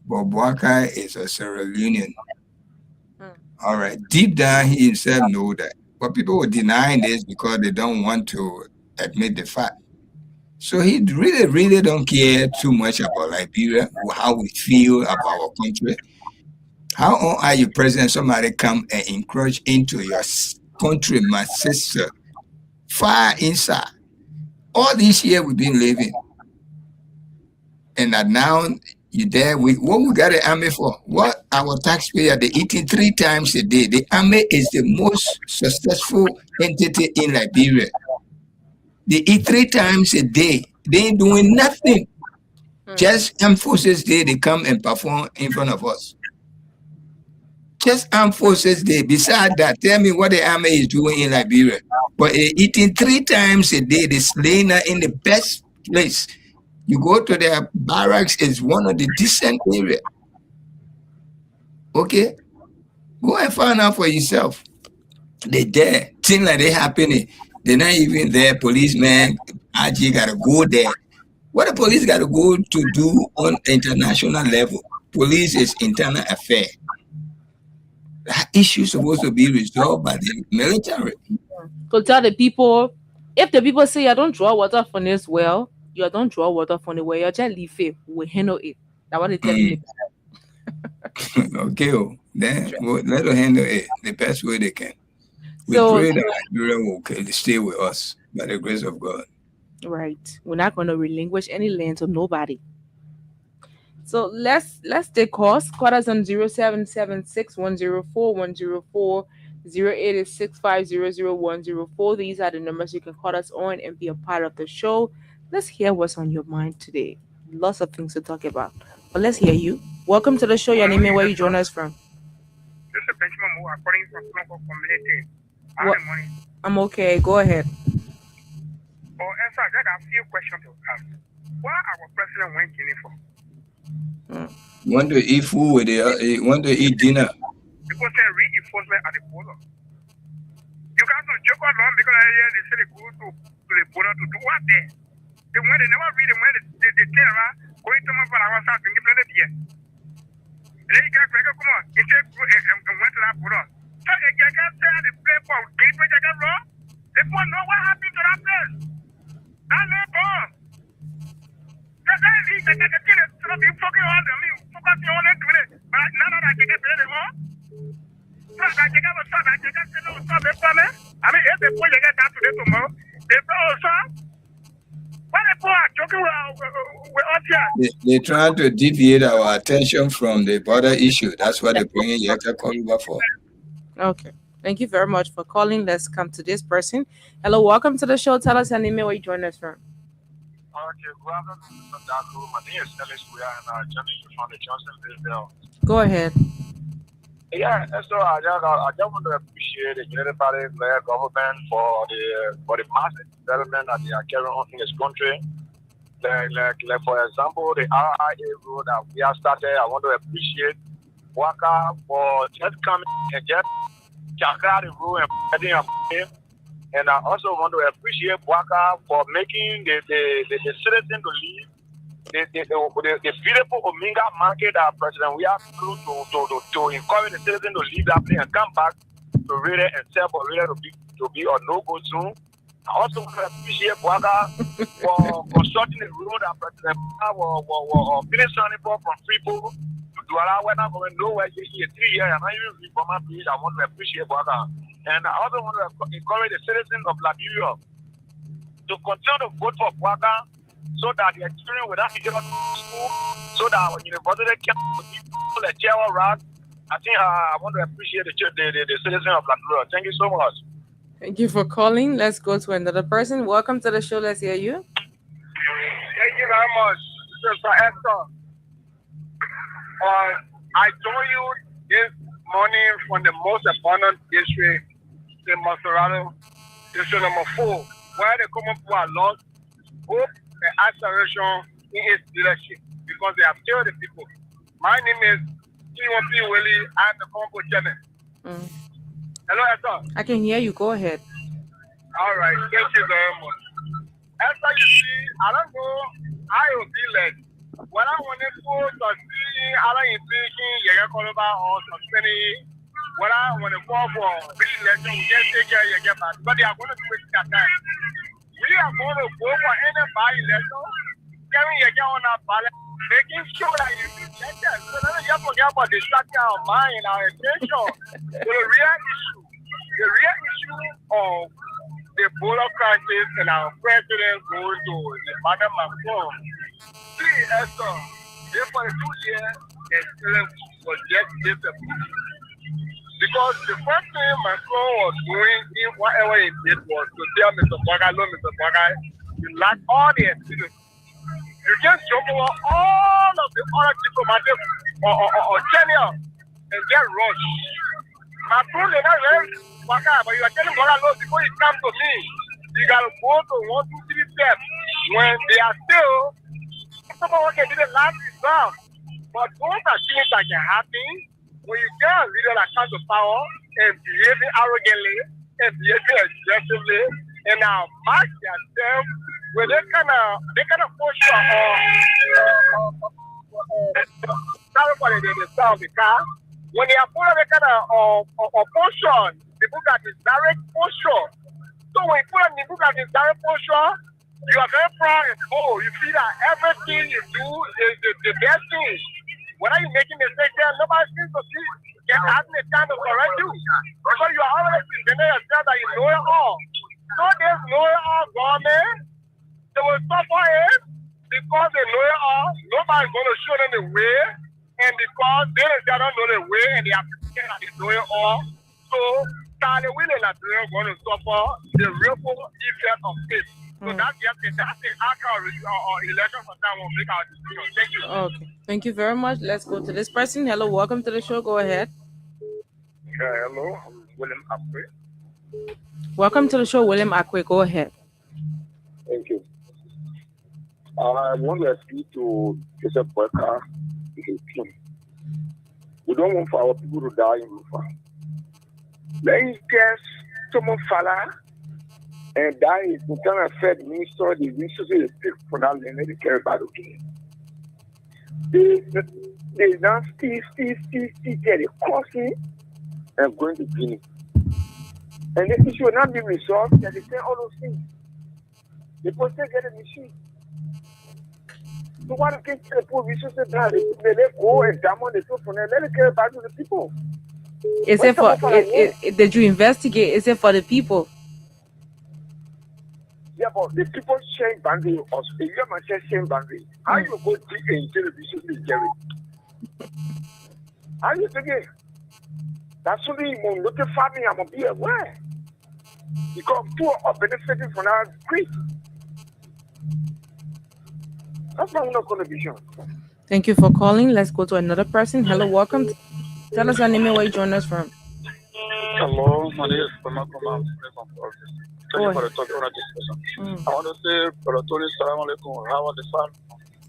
but Boakai is a Sierra Leonean. All right, deep down he himself know that, but people were denying this because they don't want to admit the fact. So he really don't care too much about Liberia, how we feel about our country. How are you president? Somebody come and encroach into your country, my sister, far inside. All these years we've been living, and that now you there. What we got the army for? What our taxpayer they eating 3 times a day. The army is the most successful entity in Liberia. They eat 3 times a day. They ain't doing nothing. Just Armed Forces Day, they come and perform in front of us. Just Armed Forces Day. Besides that, tell me what the army is doing in Liberia. But eating 3 times a day, they slaying her in the best place. You go to their barracks, it's one of the decent area. Okay? Go and find out for yourself. They there. Things like they happening. They're not even there. Policeman, RG got to go there. What the police got to go to do on international level? Police is internal affair. That issue is supposed to be resolved by the military. To tell the people, if the people say you don't draw water from this well, you don't draw water from the well, you just leave it. We handle it. That's what they tell me. Okay, then let them handle it the best way they can. We pray that Nigeria will stay with us by the grace of God. Right. We're not going to relinquish any land to nobody. So let's take calls. Call us on 0776-104-104, 0865000104. These are the numbers you can call us on and be a part of the show. Let's hear what's on your mind today. Lots of things to talk about. But let's hear you. Welcome to the show. Your name and where you join us from. This is Benjamin Moore, calling from Congo community. I'm okay. Go ahead. Oh, answer, I got a few questions to ask. Why our president went Guinea for? Want to eat food with want to eat dinner. Because they reinforcement at the border. You guys don't joke along because they say they go to the border to do what there. They never read them when they tell her going to my father house to give them the beer. They got come on, and went to that border. So they can't say the play for gateway they got wrong. They want to know what happened to that place. That no bomb. They're trying to deviate our attention from the border issue. That's what they're bringing Yeka Koluba for. Okay. Thank you very much for calling. Let's come to this person. Hello, welcome to the show. Tell us your name and where you join us from. Okay, good afternoon, Mr. Daku. My name is Ellis. We are in our journey from the Johnsonville. Go ahead. Yeah, so I just want to appreciate the United Party government for the massive development that they are carrying on in this country. Like for example, the RIA road that we have started, I want to appreciate Waka for just coming and just chakra the road and putting up. And I also want to appreciate Waka for making the citizen to leave the beautiful Omega market that President we are close to encourage the citizen to leave that place and come back to read it and sell for read to be or no go soon. I also want to appreciate Waka for constructing the road that President was finishing from Freeport to Douala. When I'm going nowhere here 3 years and I even read from my page, I want to appreciate Waka. And I also want to encourage the citizens of Liberia to continue to vote for Waka so that the experience without teaching school, so that our university can be a chair around. I think I want to appreciate the citizens of Liberia. Thank you so much. Thank you for calling. Let's go to another person. Welcome to the show. Let's hear you. Thank you very much, Mr. Esther. I join you this morning from the most abundant district in Maserati, district number 4, where the common people are lost hope and aspiration in its leadership because they have killed the people. My name is T1P Willie. I'm the common people chairman. Hello, Esther. I can hear you. Go ahead. All right. Thank you very much. Esther, you see, I don't know how it will be like. When I want to go to see, I don't think Yeka Koluba or something. When I want to go for pre-election, we just take care of Yeka, but they are going to do it that time. We are going to go for any by-election, carrying Yeka on our ballot, making sure that you be elected. So then you forget about distracting our mind, our attention to the real issue of the border crisis and our president going to the Madam Macron. See, Esther, for the 2 years, the students was just disappointed. Because the first thing Macron was doing, in whatever he did, was to tell Mr. Bagai, Mr. Bagai, you lack all the experience. You just jump over all of the other diplomatic or tenure and get rushed. Macron, they're not very Bagai, but you are telling Bagai, no, before you come to me, you got to go to 1, 2, 3 steps when they are still, someone can do the last exam. But those are things that can happen when you get a leader that comes to power and behaving arrogantly and behaving aggressively and now match themselves where they kind of push you sorry for the sound of the car. When they are put on the kind of portion, they put at this direct posture. So when you put on the book at this direct posture, you are very proud and you feel that everything you do is the best thing. When are you making mistakes there? Nobody seems to see get having a time to correct you. Because you are always presenting yourself that you know it all. So there's know it all government. They will suffer it because they know it all. Nobody's going to show them the way. And because they don't know the way and they are pretending that they know it all. So Charlie Willie and Liberia are going to suffer the ripple effect of it. So that's the outcome or election for that will make our decision. Thank you. Okay. Thank you very much. Let's go to this person. Hello, welcome to the show. Go ahead. Hello, I'm William Akwe. Welcome to the show, William Akwe. Go ahead. Thank you. I want to speak to Joseph Boyka. We don't want for our people to die in Rufa. Let's get someone fella and that is the kind of Fed minister, the resources speak for that and they care about again. They now still get a costly and going to Guinea. And the issue will not be resolved, that they say all those things. They still get a machine. So why don't they the poor resources that they go and diamond the truth and let it get back to the people? Is it for did you investigate? Is it for the people? Yeah, but the people shame boundary or the human shame boundary. How you go deep into the resources, Jerry? How you thinking? That's only when look at family, I'm gonna be aware. Because poor are benefiting from our grief. That's why I'm not gonna be sure. Thank you for calling. Let's go to another person. Hello, welcome. Tell us your name and where you join us from. Hello, my name is Pamako. I'm from Texas. Thank you for the talk on this discussion. I want to say, Brother Tony, salam alaikum. How are the fun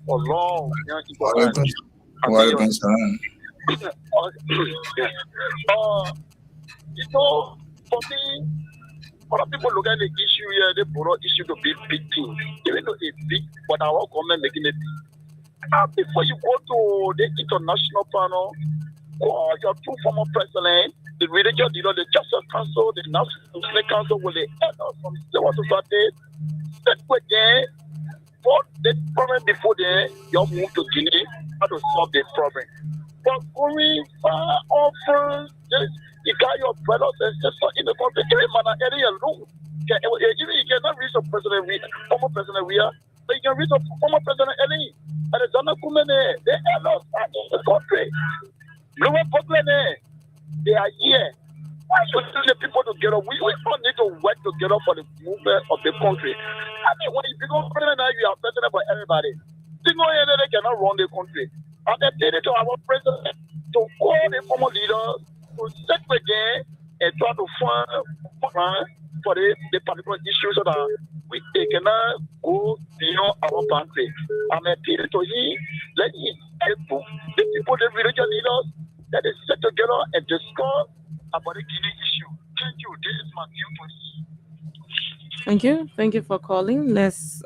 for long? Walaikum salam. You know, for me, a lot of people look at the issue here, they put out issue to be big thing. Even though it's big, but I won't comment making it big. Before you go to the international panel, call your two former presidents, the religious leader, the Justice Council, the National Council, will they end up from civil society, set again, but the problem before they you move to Guinea, how to solve the problem. But going far often, you got your brothers and sisters in the country, every man and area alone. You cannot reach a president, former president, but you can reach a former president, Ellie. And the Zana Kumene, they are not in the country. Global problem, they are here. Why should the people together? We all need to work together for the movement of the country. I mean, when you become president, now you are president for everybody. Single they cannot run the country. And they did it to our president to call the former leaders to set again and try to find for the particular issues so that they cannot go beyond our boundary. I'm appealing to him, let him help the people, the religious leaders, that they sit together and discuss about the Guinea issue. Thank you. This is my view. Thank you. Thank you for calling. Let's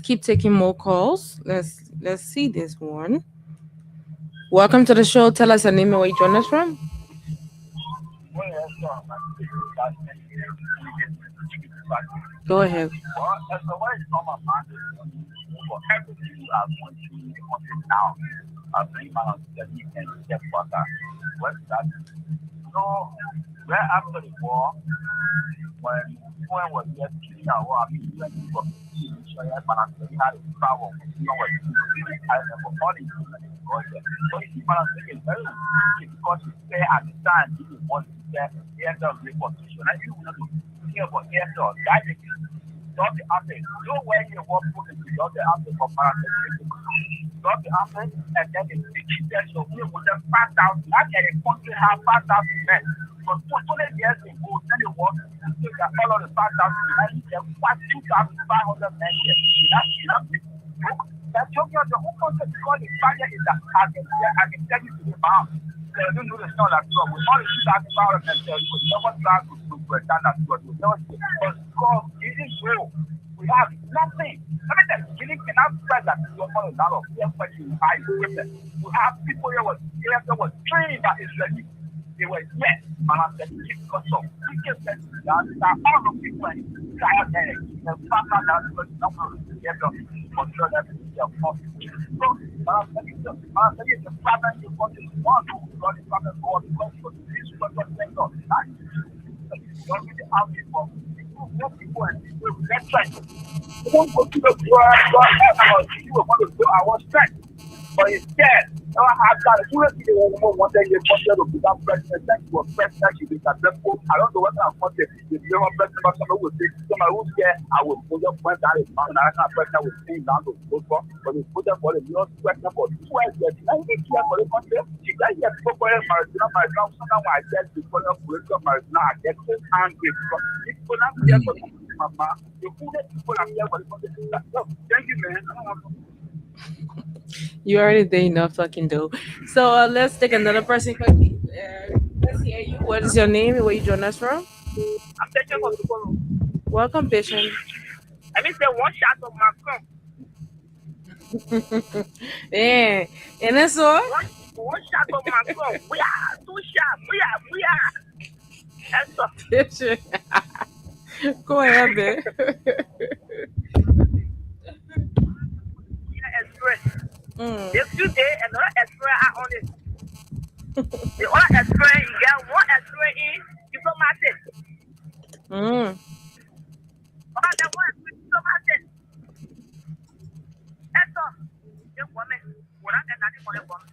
keep taking more calls. Let's see this one. Welcome to the show. Tell us your name and where you join us from. Go ahead. So, right after the war, when was just killing our war, I mean, when we were we had a travel, I remember all the so it's very tricky because you say at the time you want to get the end of reconstruction. And you want to hear about the end of that. Don't be after. No way you want to put it to the after for paramedics. Don't be after, and then it's the so we will just 5,000. That can a country have 5,000 men. But 20 years ago, then it was all of the 5,000 men, there were 2,500 men here. That's enough. That's the whole concept because the fire is that I can tell you to the mouth. They don't know the sound that God. With all the 2,500 men, they will never try to stand as God. Because it is real. We have nothing. Let me tell you, Guinea cannot spread that to a lot of high equipment. We have people here was trained by Israelis. They were yes, and I said, because of wicked that all of people tired there, and found out that was not together control everything they are possible. So, I said, the father in the country is one who got the father God because of this sector. It's already out there for people and people get strength. We don't go to the God, you want to do our strength. But instead, I've got a student one day you to become president, thank you for president, you be successful. I don't know what I'm going to say. If you're a president, someone will say, somebody who's there, I will put up one that is not a president will stay down to vote for, but we put up for the new president for 2 years. I need to for the country. She got here to go for Marizina, someone I get to follow up with Marizina, I get so angry because it's going to be here for Mama. You put it people are here for the country. Thank you, man. You already did enough talking though. So let's take another person quickly. Let's hear you. What is your name and where you join us from? I'm taking for the call. Welcome, patient. I mean, say one shot of my phone. Yeah, and that's all. One shot of my phone. We are 2 shots. We are. That's all. Go ahead, man. If you did another experience I on it. The other experience, you get one experience in diplomatic. But the one experience diplomatic. That's all. The woman, what I can do for the woman.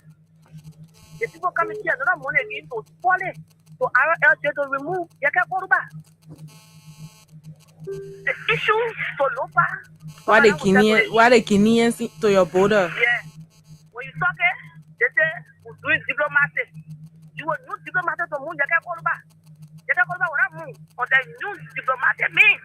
The people coming here, another money again to spoil it. So RLJ to remove, you can go back. The issue for Lopa. Why the Guineans to your border? Yeah. When you talk it, they say we're doing diplomacy. You will use diplomacy to move, you can go back. You can go back when I move. Or the new diplomacy means.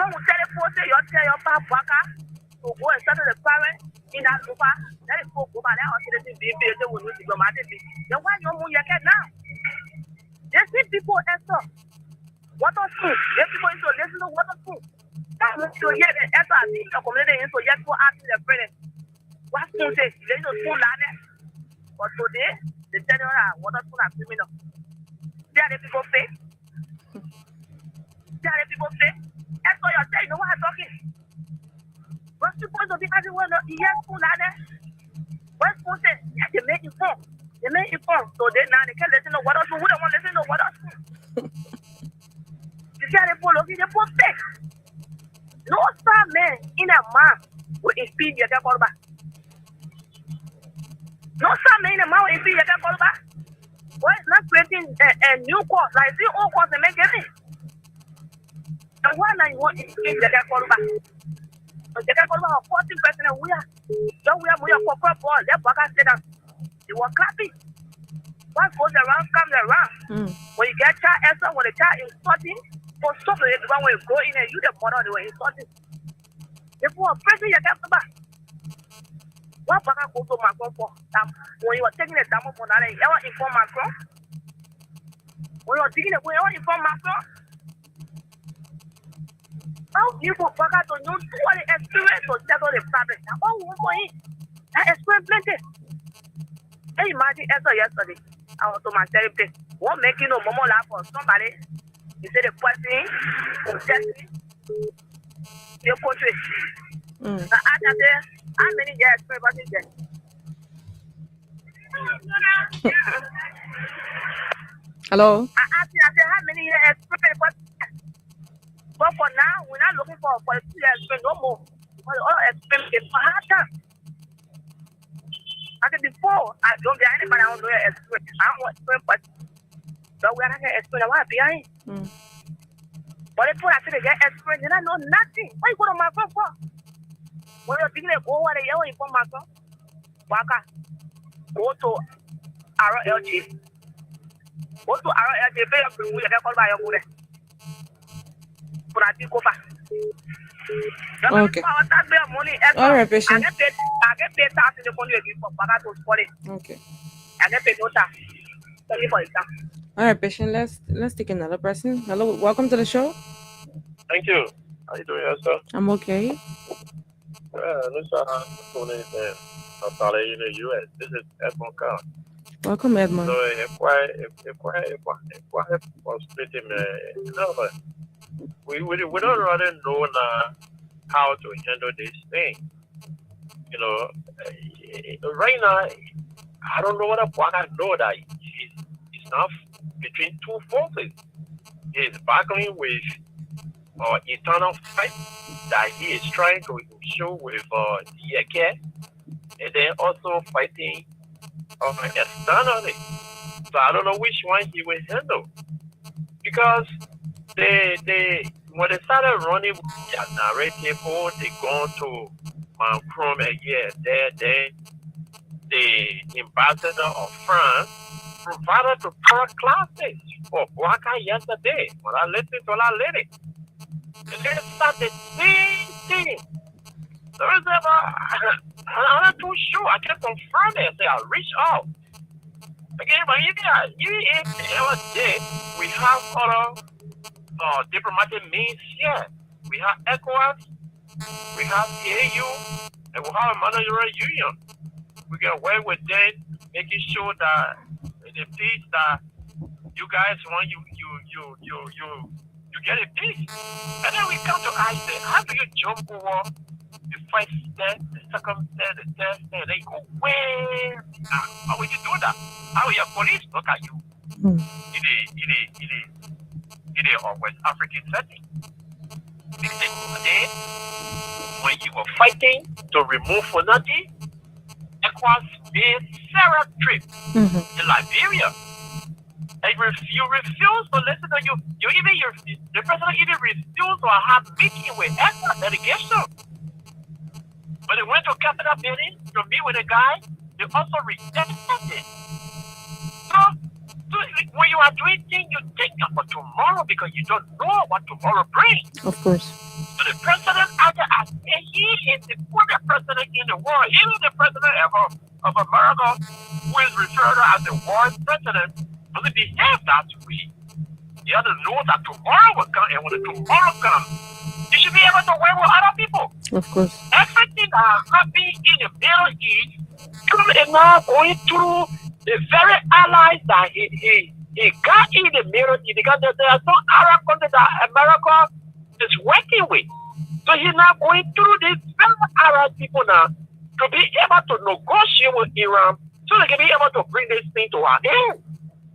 When we tell the force, you tell your papa to go and settle the parent in that Lopa. That is for Cuba. That is the baby, they will use diplomacy. Then why you move, you can now? They see people answer. What are school? They people into listen to what are school. That means to hear the answer in the community into yet to ask the parents. What school says? They know school learning. But today, they tell you what are school are criminal. They are the people pay. They are the people pay. That's what you're saying. You know what I'm talking. What's supposed to be everywhere? Yes, school learning. What school says? Yeah, they make it form. They make it form. So they now they can't listen to what are school. Who don't want to listen to what are school? You see how they follow? They put fake. No star man in a man will impede your call back. No star man in a man will impede your call back. Why is not creating a new course like the old course and make it? And why not you want to impede your call back? But the call back 14% and we are corporate ball. Let Baka say that they were clapping. What goes around comes around. When you get child answer, when the child is sorting, for stop it when we go in and you the mother they were insulting. Therefore, pressing your camp back. What Baka go to Macron for? When you were taking a demo for that, you ever inform Macron? When you were digging away, you ever inform Macron? How do you go Baka to know what the experience to settle the problem? Now, what we go in? That experience plenty. Hey, imagine answer yesterday. I was to my therapy. What making no momo laugh for somebody? You say the person who test me, your portrait. Now, I just say, how many years experience there? Hello? I asked you, I said, how many years experience? But for now, we're not looking for 2 years experience no more. Because all experience is for hard. I said before, I don't be anybody, I don't know your experience. I don't want experience, but so we are not going to experience. Why behind? But if I say they get experience, they don't know nothing. Why you go to my phone for? When you're thinking of go over there, you inform my phone. Waka, go to RLG. Go to RLG, pay your bill, you get called by your good. But I think over. Okay. All right, patient. I get paid tax in the country again for Baka to support it. Okay. I get paid no tax. Tell me for example. All right, patient. Let's take another person. Hello, welcome to the show. Thank you. How you doing, sir? I'm okay. This is Australia in the US. This is Edmond Carr. Welcome, Edmond. So it's quite frustrating, you know, but we don't really know now how to handle this thing. You know, right now, I don't know whether Baka know that he's not between two forces. He's battling with internal fight that he is trying to show with Yeke, and then also fighting externally. So I don't know which one he will handle, because when they started running with their narrative, they gone to Macron again. Then the ambassador of France provided the third classes for Baka yesterday. When I listened to that lady, and they start the same thing. There is I'm not too sure. I can confirm it. Say I reach out. Again, but even if they ever did, we have other diplomatic means here. We have ECOWAS, we have AU, and we have a managerial union. We can work with them, making sure that the peace that you guys want, you get a peace. And then we come to ask them, how do you jump over the first step, the second step, the third step, then you go way down. How will you do that? How will your police look at you in a West African setting? Today, when you were fighting to remove Fonati, ECOWAS made Sarah trip to Liberia. And you refuse to listen to you. The president even refused to have meeting with ECOWAS delegation. When they went to Capitol building to meet with a guy, they also rejected it. So when you are doing things, you think about tomorrow because you don't know what tomorrow brings. Of course. So the president acted as he is the only president in the world. He is the president of America, who is referred to as the world president. But he behaved that way. He had to know that tomorrow will come, and when the tomorrow comes, you should be able to work with other people. Of course. Everything that is happening in the Middle East is now going through the very allies that he got in the Middle East, because there are some Arab countries that America is working with. So he's now going through these very Arab people now to be able to negotiate with Iran so they can be able to bring this thing to an end.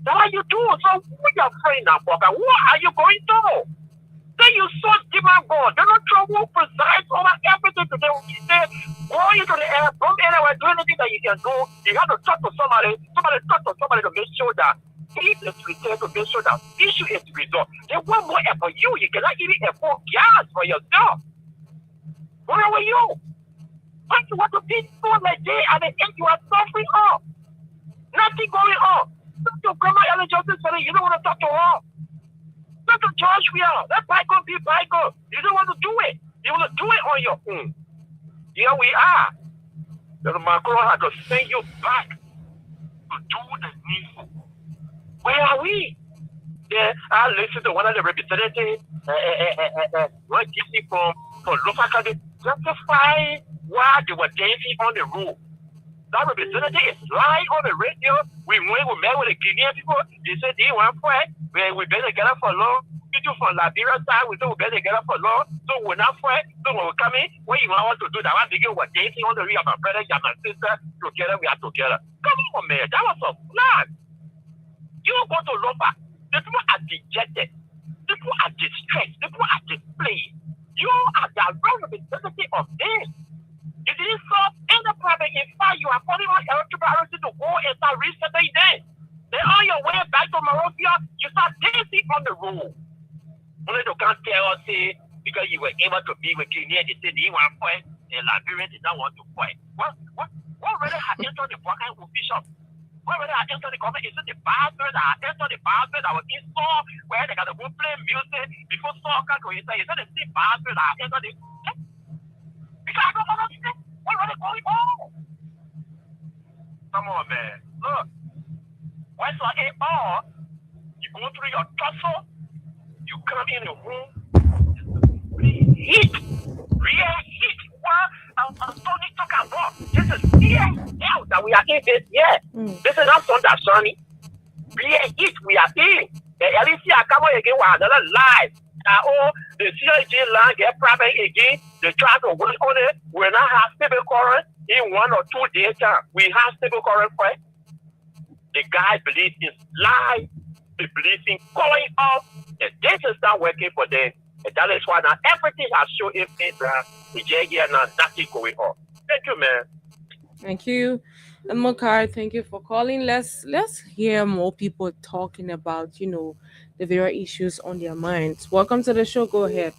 That's what you do. So who are you afraid now, Bobby? What are you going to? Then you saw demand God. Donald Trump will preside over everything today. He said, go into the air, from anywhere, do anything that you can do. You have to talk to somebody talk to somebody to make sure that peace is returned, to make sure that issue is resolved. Then one more for you. You cannot even afford gas for yourself. Where are you? Why you want to be so like this and then you are suffering up? Nothing going on. Talk to Grandma Ellen Johnson, you don't want to talk to her. Not to judge we are. Let bygone be bygone. You don't want to do it. You want to do it on your own. Here we are. The Macron had to send you back to do the needful. Where are we? Yeah, I listened to one of the representatives, one GC from local country, justify why they were dancing on the roof. That representative is lying on the radio. We met with the Guinean people. They said they want fight. We better get up for long. People from Liberia side, we said we better get up for long. So we're not fight. So when we come in, what you want to do? That one begin with dancing on the roof. My brother and my sister together. We are together. Come on, man. That was a plan. You go to Lopa. The people are dejected. The people are distressed. The people are displayed. You are the representative of them. You didn't solve any problem. In fact, you are calling on electricity to go and start resetting them. Then on your way back to Monrovia, you start dancing on the road. Only to can't tell us, because you were able to be with Guinea, they said they want to fight, and Liberians did not want to fight. What really had entered the Burkina Bishop? What really had entered the government? Is it the bastard that had entered the bastard that was installed where they got to go play music before soccer to inside? Is it the same bastard that had entered the... Because I don't understand what really going on. Come on, man. Look. Once you are all, you go through your tussle, you come in the room, heat, real heat. I'm Tony talking about. This is real hell that we are in this year. This is not Sunday, Sonny. Real heat we are in. The LEC are coming again with another live. The CIG land get private again. They try to work on it. We're not have stable current in 1 or 2 days time. We have stable current for it. The guy believes in life. He believes in going off. And this is not working for them. And that is why now everything has shown in the JG now nothing going on. Thank you, man. Thank you. And Mokar, thank you for calling. Let's hear more people talking about, the various issues on their minds. Welcome to the show. Go ahead.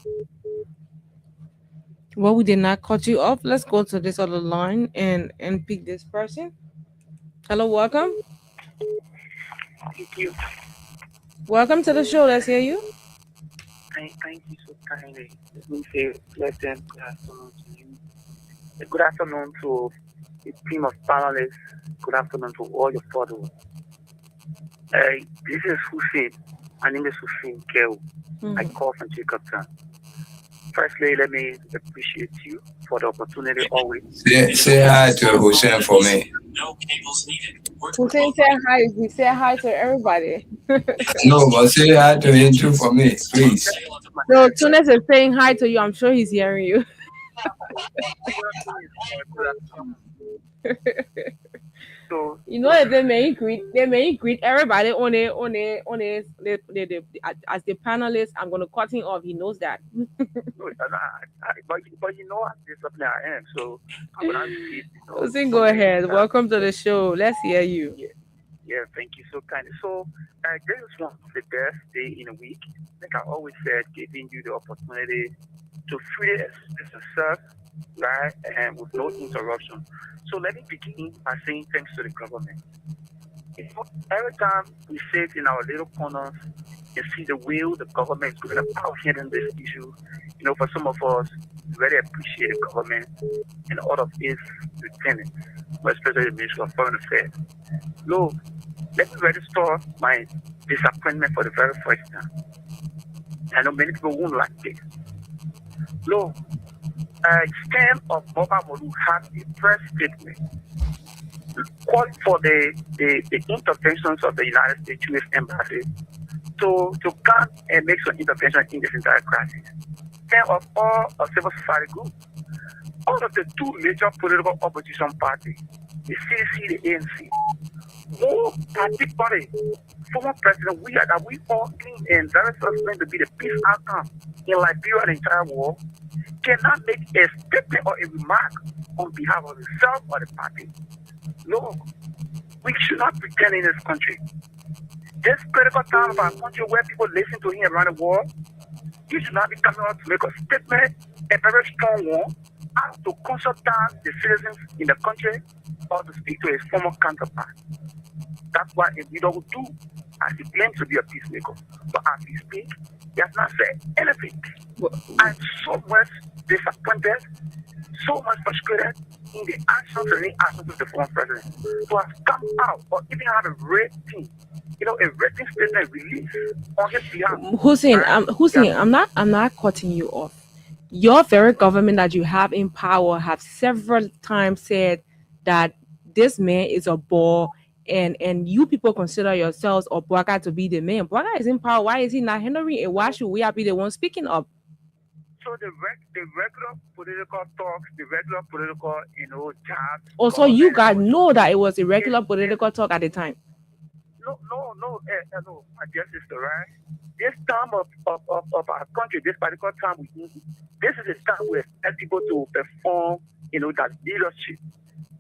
Well, we did not cut you off. Let's go to this other line and pick this person. Hello, welcome. Thank you. Welcome to the show. Let's hear you. Thank you so kindly. Let me say pleasant good afternoon to you. Good afternoon to the team of panelists. Good afternoon to all your followers. This is Hussein. My name is Hussein Keo. I call from Jacobstown. Firstly, let me appreciate you for the opportunity always. Say hi to Hussein for me. No cables needed. Hussein said hi. We say hi to everybody. No, but say hi to him too for me, please. So Tunes is saying hi to you. I'm sure he's hearing you. So You know, they may greet everybody on as the panelists. I'm gonna cut him off. He knows that. but you know how disciplined I am, so I'm gonna repeat. Hussein, go ahead. Welcome to the show. Let's hear you. Yeah, thank you so kindly. So, this is one of the best day in a week. Like I always said, giving you the opportunity to freely express yourself, right, and with no interruption. So let me begin by saying thanks to the government. Every time we sit in our little corners and see the will the government is going about handling this issue, for some of us, we really appreciate the government and all of its lieutenants, especially the Ministry of Foreign Affairs. Look, let me register my disappointment for the very first time. I know many people won't like this. Look, Stan of Boba Molu had a press statement calling for the interventions of the United States U.S. Embassy to come and make some intervention in this entire crisis. Stan of all of civil society groups, all of the two major political opposition parties, the CC, the ANC, more particularly former President we all claim and very suspect to be the peace outcome in Liberia and the entire world, cannot make a statement or a remark on behalf of himself or the party. No, we should not pretend in this country. This critical time of our country where people listen to him around the world, he should not be coming out to make a statement, a very strong one, out to consult down the citizens in the country or to speak to his former counterpart. That's why a leader would do, as he claims to be a peacemaker. But as he speaks, he has not said anything. I'm so much disappointed, so much frustrated in the actions and inactions of the former president who has come out or even have a rating, a rating statement released on his behalf. Hussein, I'm not cutting you off. Your very government that you have in power have several times said that this man is a bore, and you people consider yourselves or Bwaka to be the man. Bwaka is in power. Why is he not handling it? Why should we be the one speaking up? So the regular political talks, the regular political, jobs. Also, you guys know that it was a regular political talk at the time. No, my dear sister, right? This time of our country, this particular time, this is a time where people to perform, that leadership.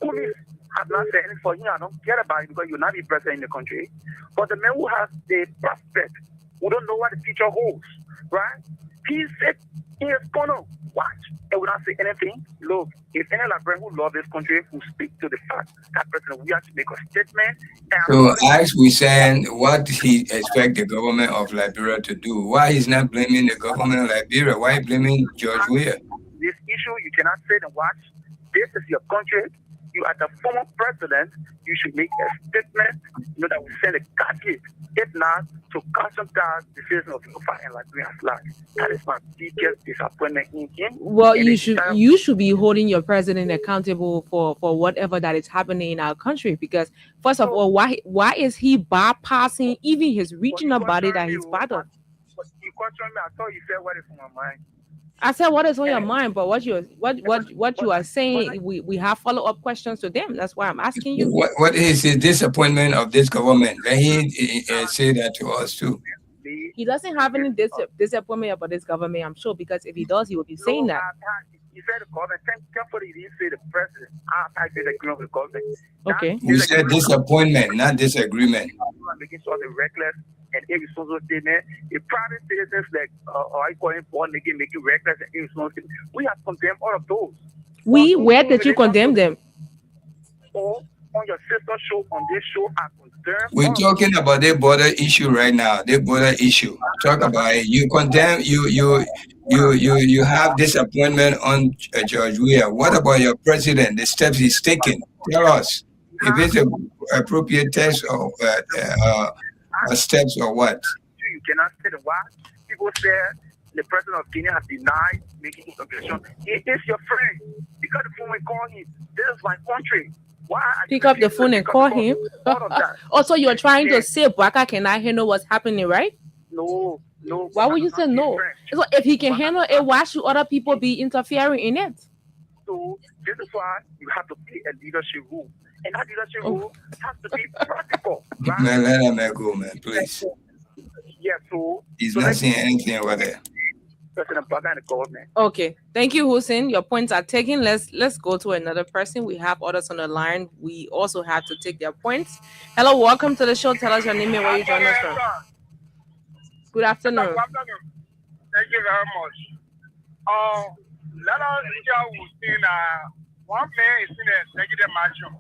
Police have not said anything for him. I don't care about it because you're not the president in the country. But the man who has the prospect, who don't know what the future holds, right? He said in his corner, watch, and will not say anything. Look, if any Liberian who love this country will speak to the fact that president, we have to make a statement. So as we saying what he expect the government of Liberia to do, why he's not blaming the government of Liberia? Why blaming George Weah? This issue, you cannot say and watch. This is your country. You are the former president. You should make a statement, that will send a card. If not, to concentrate the citizens of Yofa and Liberia flag. That is my biggest disappointment in him. Well, you should be holding your president accountable for whatever that is happening in our country. Because first of all, why is he bypassing even his regional body that he's part of? You question me. I thought you said what is on my mind. I said what is on your mind, but what you are saying, we have follow-up questions to them. That's why I'm asking you. What is his disappointment of this government? Let him say that to us too. He doesn't have any disappointment about this government, I'm sure, because if he does, he would be saying that. He said the government. Carefully, he didn't say the president. I said agreement with the government. Okay. You said disappointment, not disagreement. Making sure the reckless and irresponsible statement. The private citizens like I call him born making reckless and irresponsible. We have condemned all of those. Where did you condemn them? Or on your sister show, on this show, I condemn. We're talking about the border issue right now. The border issue. Talk about it. You condemn. You have disappointment on George Weah. What about your president? The steps he's taking. Tell us if it's an appropriate test or steps or what. You cannot say the what. People say the president of Kenya has denied making intervention. He is your friend. Pick up the phone and call him. This is my country. Why? Pick up the phone and call him. Also, you're trying to say Bwaka cannot handle what's happening, right? No. Why would you say no? So if he can handle it, why should other people be interfering in it? So this is why you have to play a leadership role. And that leadership role has to be practical. Right? Man, let him go, man, please. Yeah, so he's not saying anything over there. President Baga and the government. Okay, thank you, Hussein. Your points are taken. Let's go to another person. We have others on the line. We also have to take their points. Hello, welcome to the show. Tell us your name and where you join us from. Good afternoon. Thank you very much. Let us hear Hussein. One man is in the executive mansion,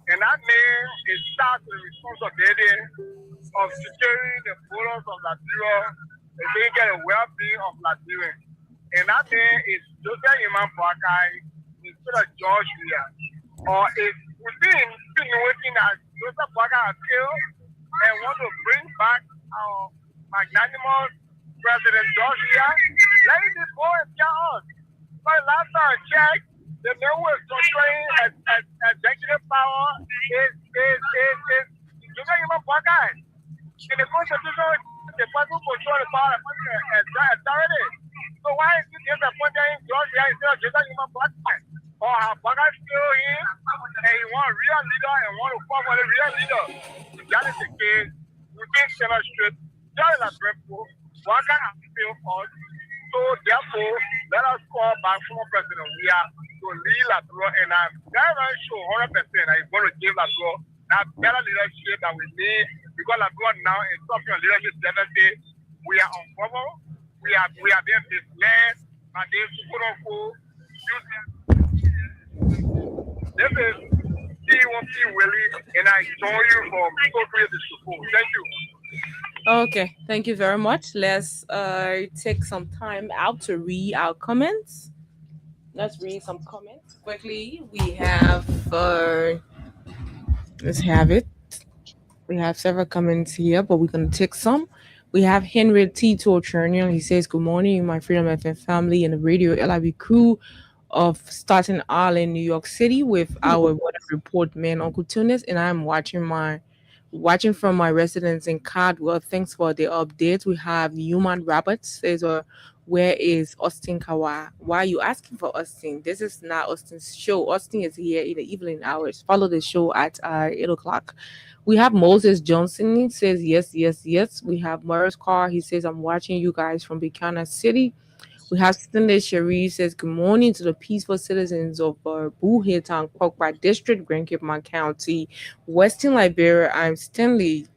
and that man is tasked with the responsibility of securing the borders of Liberia and taking care of the well-being of Liberia. And that man is Joseph Imam Boakai instead of George Weah. Or is Hussein still waiting that Joseph Boakai has killed and want to bring back our magnanimous President George Weah? Let him go and tell us. But last time I checked, the man who is controlling executive power is Joseph Imam Boakai. In the Constitution, the person who controls the power is authority. So why is it disappointing George Weah instead of Joseph Imam Boakai? Or have Boakai still in and he want a real leader and want to form a real leader? If that is the case, we think Senate Street, just like Brentford, Boakai has failed us. So therefore, let us call back former President Weah to lead Liberia, and I'm very, very sure 100% that he's going to give Liberia that better leadership that we need, because Liberia now is suffering leadership deficit. We are uncovered. We are being misled by these quote-unquote using. This is C1P Willie, and I join you from Tokyo to support. Thank you. Okay, thank you very much. Let's take some time out to read our comments. Let's read some comments quickly. We have let's have it. We have several comments here, but we're gonna take some. We have Henry Tito Chernion. He says, "Good morning, my Freedom FM family and the Radio LIB crew of Staten Island, New York City, with our weather report man, Uncle Tunis, and I'm watching from my residence in Caldwell. Thanks for the updates. We have Human Roberts says, where is Austin Kawa? Why are you asking for Austin? This is not Austin's show. Austin is here in the evening hours. Follow the show at 8 o'clock. We have Moses Johnson. He says, yes. We have Morris Carr. He says, I'm watching you guys from Buchanan City. We have Stanley Cherie says, good morning to the peaceful citizens of Buheta and Kwakwa District, Grand Cape County, Western Liberia. I'm Stanley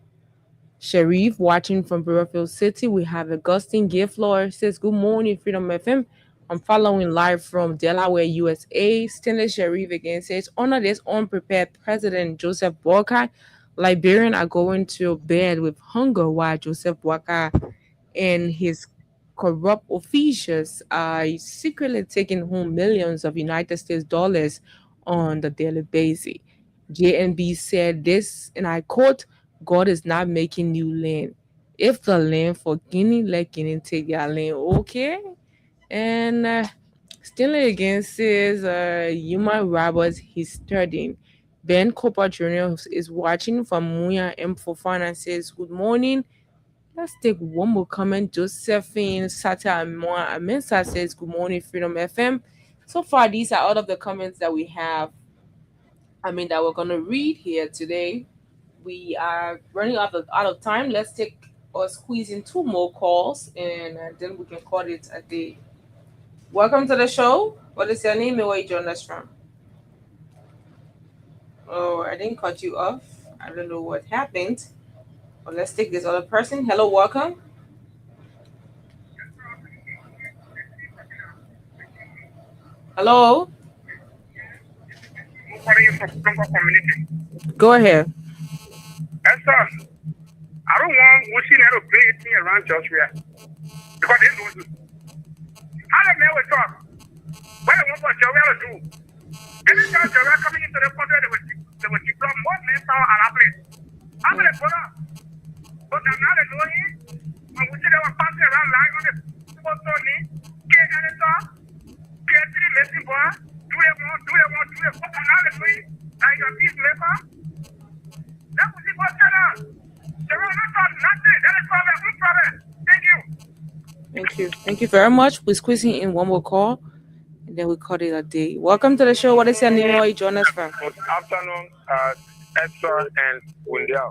Sharif watching from Burrowfield City. We have Augustine Gayflor says, good morning, Freedom FM. I'm following live from Delaware, USA. Stanley Sharif again says, honor this unprepared President Joseph Boakai. Liberians are going to bed with hunger while Joseph Boakai and his corrupt officials are secretly taking home millions of United States dollars on the daily basis. JNB said this, and I quote, God is not making new land. If the land for Guinea, let Guinea take their land. Okay. And Stanley again says, Human Roberts, he's studying. Ben Cooper Jr. is watching from Muya M. Fofana says, good morning. Let's take one more comment. Josephine Sata Amensa says, good morning, Freedom FM. So far, these are all of the comments that we have, that we're going to read here today. We are running out of time. Let's take or squeeze in 2 more calls, and then we can call it a day. Welcome to the show. What is your name and where you join us from? Oh, I didn't cut you off. I don't know what happened. Well, let's take this other person. Hello, welcome. Hello. Go ahead. Yes, sir. I don't want Wushi to bring anything around Joshua because they don't do. How the man will talk? What they want for Joshua to do? Anytime Joshua coming into the country, they will deploy more manpower at our place. I'm going to put up. But I'm not a lawyer. And we see they were passing around lying on the people Tony, get anything, get three messing boy, do they want, but I'm not a lawyer. And your peacemaker. That was it, what's going on? There was nothing. That is problem. Good problem. Thank you. Thank you very much. We're squeezing in one more call. And then we call it a day. Welcome to the show. What is your name? Where you join us from? Good afternoon, Esther and Wendell.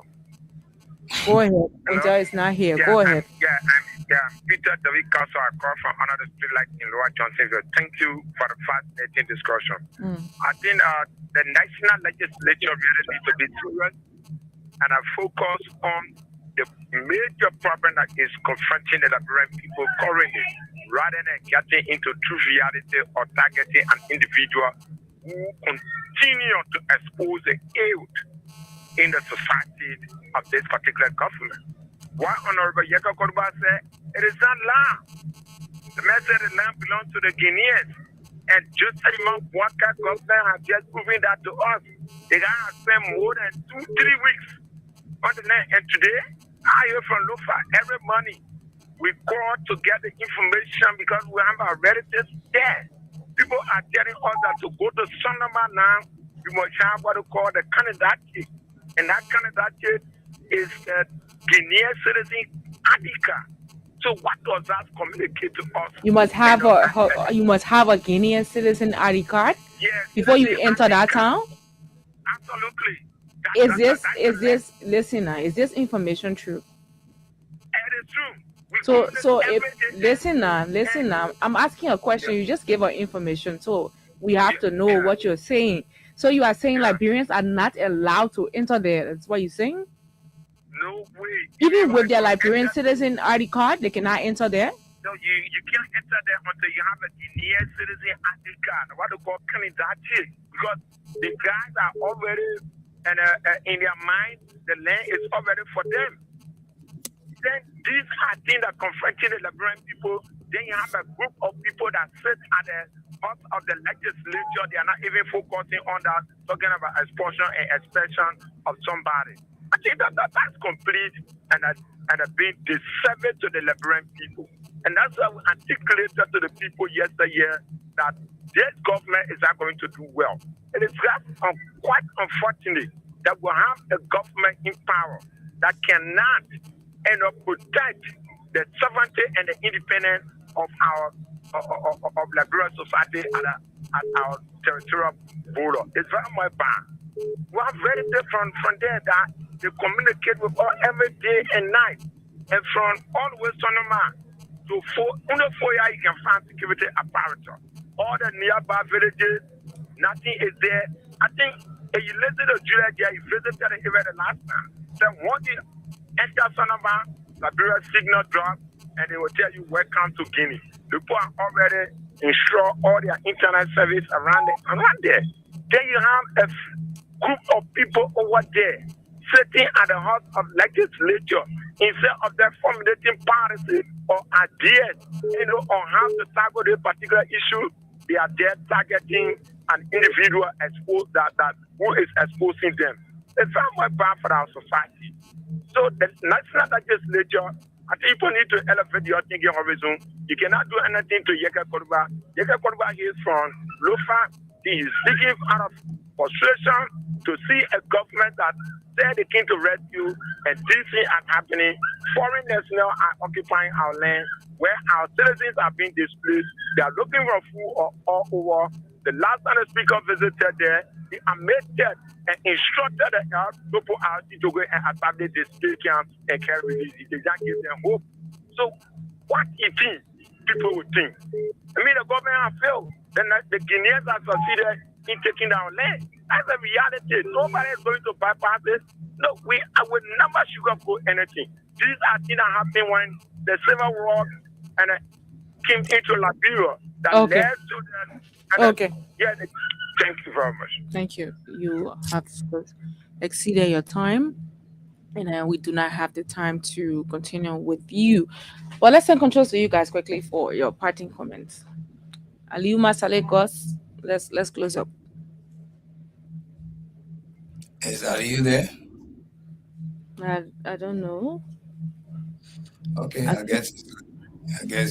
Go ahead. Wendell is not here. Go ahead. I'm Peter David Castle. I call from another street light in Lower Johnsonville. Thank you for the fascinating discussion. I think the national legislature really needs to be serious and focus on the major problem that is confronting the Liberian people currently, rather than getting into true reality or targeting an individual who continue to expose the ill in the society of this particular government. What Honorable Yeka Korba said, it is not land. The man said the land belongs to the Guineans. And just a month, Waka government has just proven that to us. They have spent more than 2-3 weeks on the land. And today, I hear from Lufa every morning. We call to get the information because we have our relatives there. People are telling us that to go to Sonoma now, we must have what we call the candidate. And that candidate is the Guinean citizen Adika. So what does that communicate to us? You must have a Guinean citizen ID card before you enter that town. Absolutely. Is this information true? It is true. So if listen now, I'm asking a question. You just gave us information, so we have to know what you're saying. So you are saying Liberians are not allowed to enter there. That's what you're saying? No way. Even with their Liberian citizen ID card, they cannot enter there? No, you can't enter there until you have a Guinean citizen ID card, what they call candidate. Because the guys are already, in their mind, the land is already for them. Then these are things that confronting the Liberian people. Then you have a group of people that sit at the heart of the legislature. They are not even focusing on that, talking about expulsion and expansion of somebody. I think that's complete and being disservice to the Liberian people. And that's why we articulated to the people yesterday that this government is not going to do well. It is quite unfortunate that we have a government in power that cannot protect the sovereignty and the independence of our of Liberian society at our territorial border. It's very much bad. We are very different from there that they communicate with us every day and night. And from all the way Sonoma to under 4 years, you can find security apparatus. All the nearby villages, nothing is there. I think if you listen to Julia there, you visited the area the last time. So once you enter Sonoma, Liberia signal drop, and they will tell you welcome to Guinea. People are already installed all their internet service around there. Then you have a group of people over there sitting at the heart of legislature instead of their formulating policy or ideas, on how to tackle this particular issue. They are there targeting an individual who is exposing them. It's very much bad for our society. So the national legislature, I think people need to elevate your thinking horizon. You cannot do anything to Yeka Korba. Yeka Korba is from Lofa. He is speaking out of frustration to see a government that said they came to rescue, and these things are happening. Foreigners now are occupying our land, where our citizens are being displaced. They are looking for food all over. The last time the speaker visited there, he admitted and instructed the people out to go and establish the state camp and carry release. They just give them hope. So what do you think people would think? I mean, the government has failed. Then the Guineans have succeeded in taking down land. That's a reality. Nobody is going to bypass it. No, I would never sugarcoat anything. These are things that happened when the Civil War came into Liberia. That led to the... Thank you very much. Thank you. You have exceeded your time, and we do not have the time to continue with you. But let's send controls to you guys quickly for your parting comments. Aliuma Salekos, let's close up. Are you there? I don't know. Okay, I guess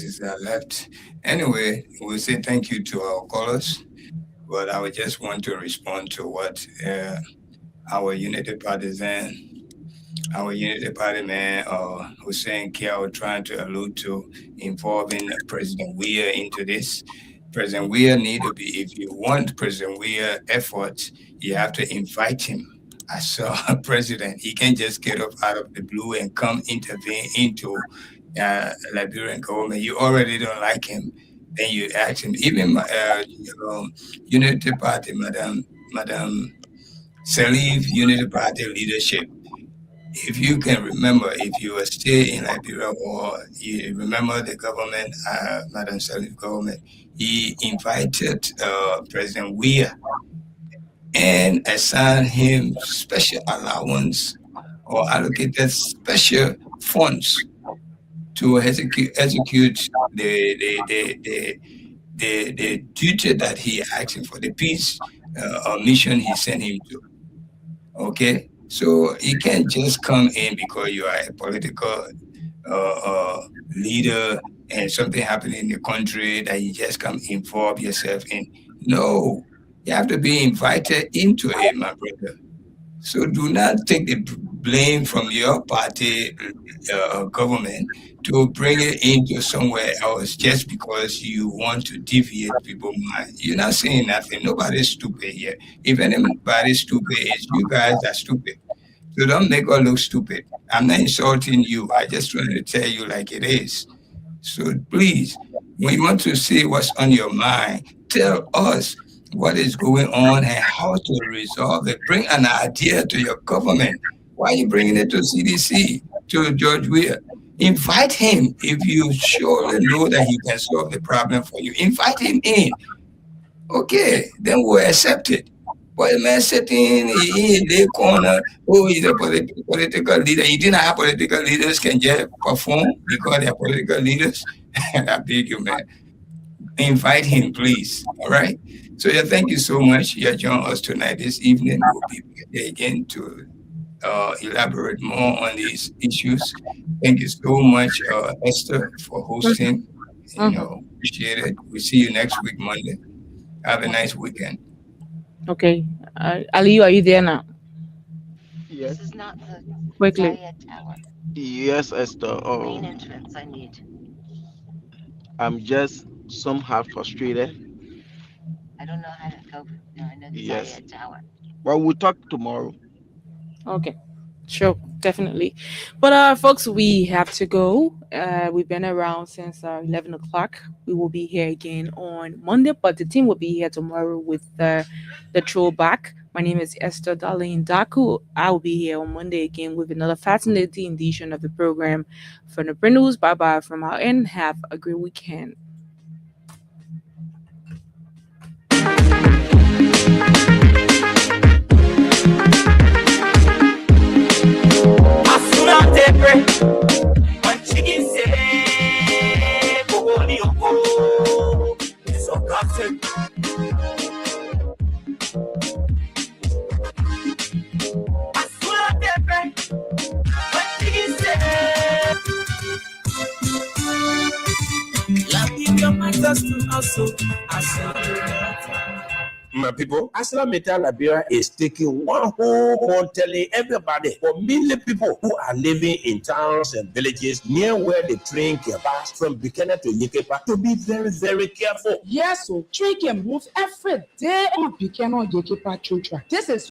it's left. Anyway, we'll say thank you to our callers, but I would just want to respond to what our Unity Party man, Hussein Kiao, trying to allude to involving President Weah into this. President Weah need to be, if you want President Weah efforts, you have to invite him as a president. He can just get up out of the blue and come intervene into Liberian government. You already don't like him, then you ask him. Even Unity Party, Madam Salif, Unity Party leadership. If you can remember, if you were still in Liberia or you remember the government, Madam Salif government, he invited President Weah and assigned him special allowance or allocated special funds to execute the duty that he asked him for, the peace mission he sent him to. Okay, so he can't just come in because you are a political leader and something happened in the country that you just come involve yourself in. No, you have to be invited into it, my brother. So do not take the blame from your party government to bring it into somewhere else just because you want to deviate people's mind. You're not saying nothing. Nobody's stupid here. If anybody's stupid, it's you guys that are stupid. So don't make us look stupid. I'm not insulting you. I just trying to tell you like it is. So please, when you want to see what's on your mind, tell us what is going on and how to resolve it. Bring an idea to your government. Why are you bringing it to CDC, to George Weah? Invite him if you surely know that he can solve the problem for you. Invite him in. Okay, then we'll accept it. But a man sitting in the corner, oh, he's a political leader. You didn't have political leaders can just perform because they're political leaders. I beg you, man. Invite him, please. All right? So, yeah, thank you so much. You joined us tonight, this evening. We'll be here again to elaborate more on these issues. Thank you so much, Esther, for hosting. Appreciate it. We'll see you next week, Monday. Have a nice weekend. Okay. Ali, are you there now? Yes. This is not the Quickly. Zayed Tower. Yes, Esther. Main entrance I need. I'm just somehow frustrated. I don't know how to go. No, I know the Yes. Zayed Tower. Well, we'll talk tomorrow. Okay. Sure, definitely. But folks, we have to go. We've been around since 11 o'clock. We will be here again on Monday, but the team will be here tomorrow with the throwback. My name is Esther Darlene Daku. I will be here on Monday again with another fascinating edition of the program. From the Brindles, bye-bye from our end. Have a great weekend. My people, ArcelorMittal Liberia is taking one whole month telling everybody, for mainly people who are living in towns and villages near where the train can pass from Buchanan to Yekepa, to be very, very careful. Yes, so train can move every day on Buchanan Yekepa train track. This is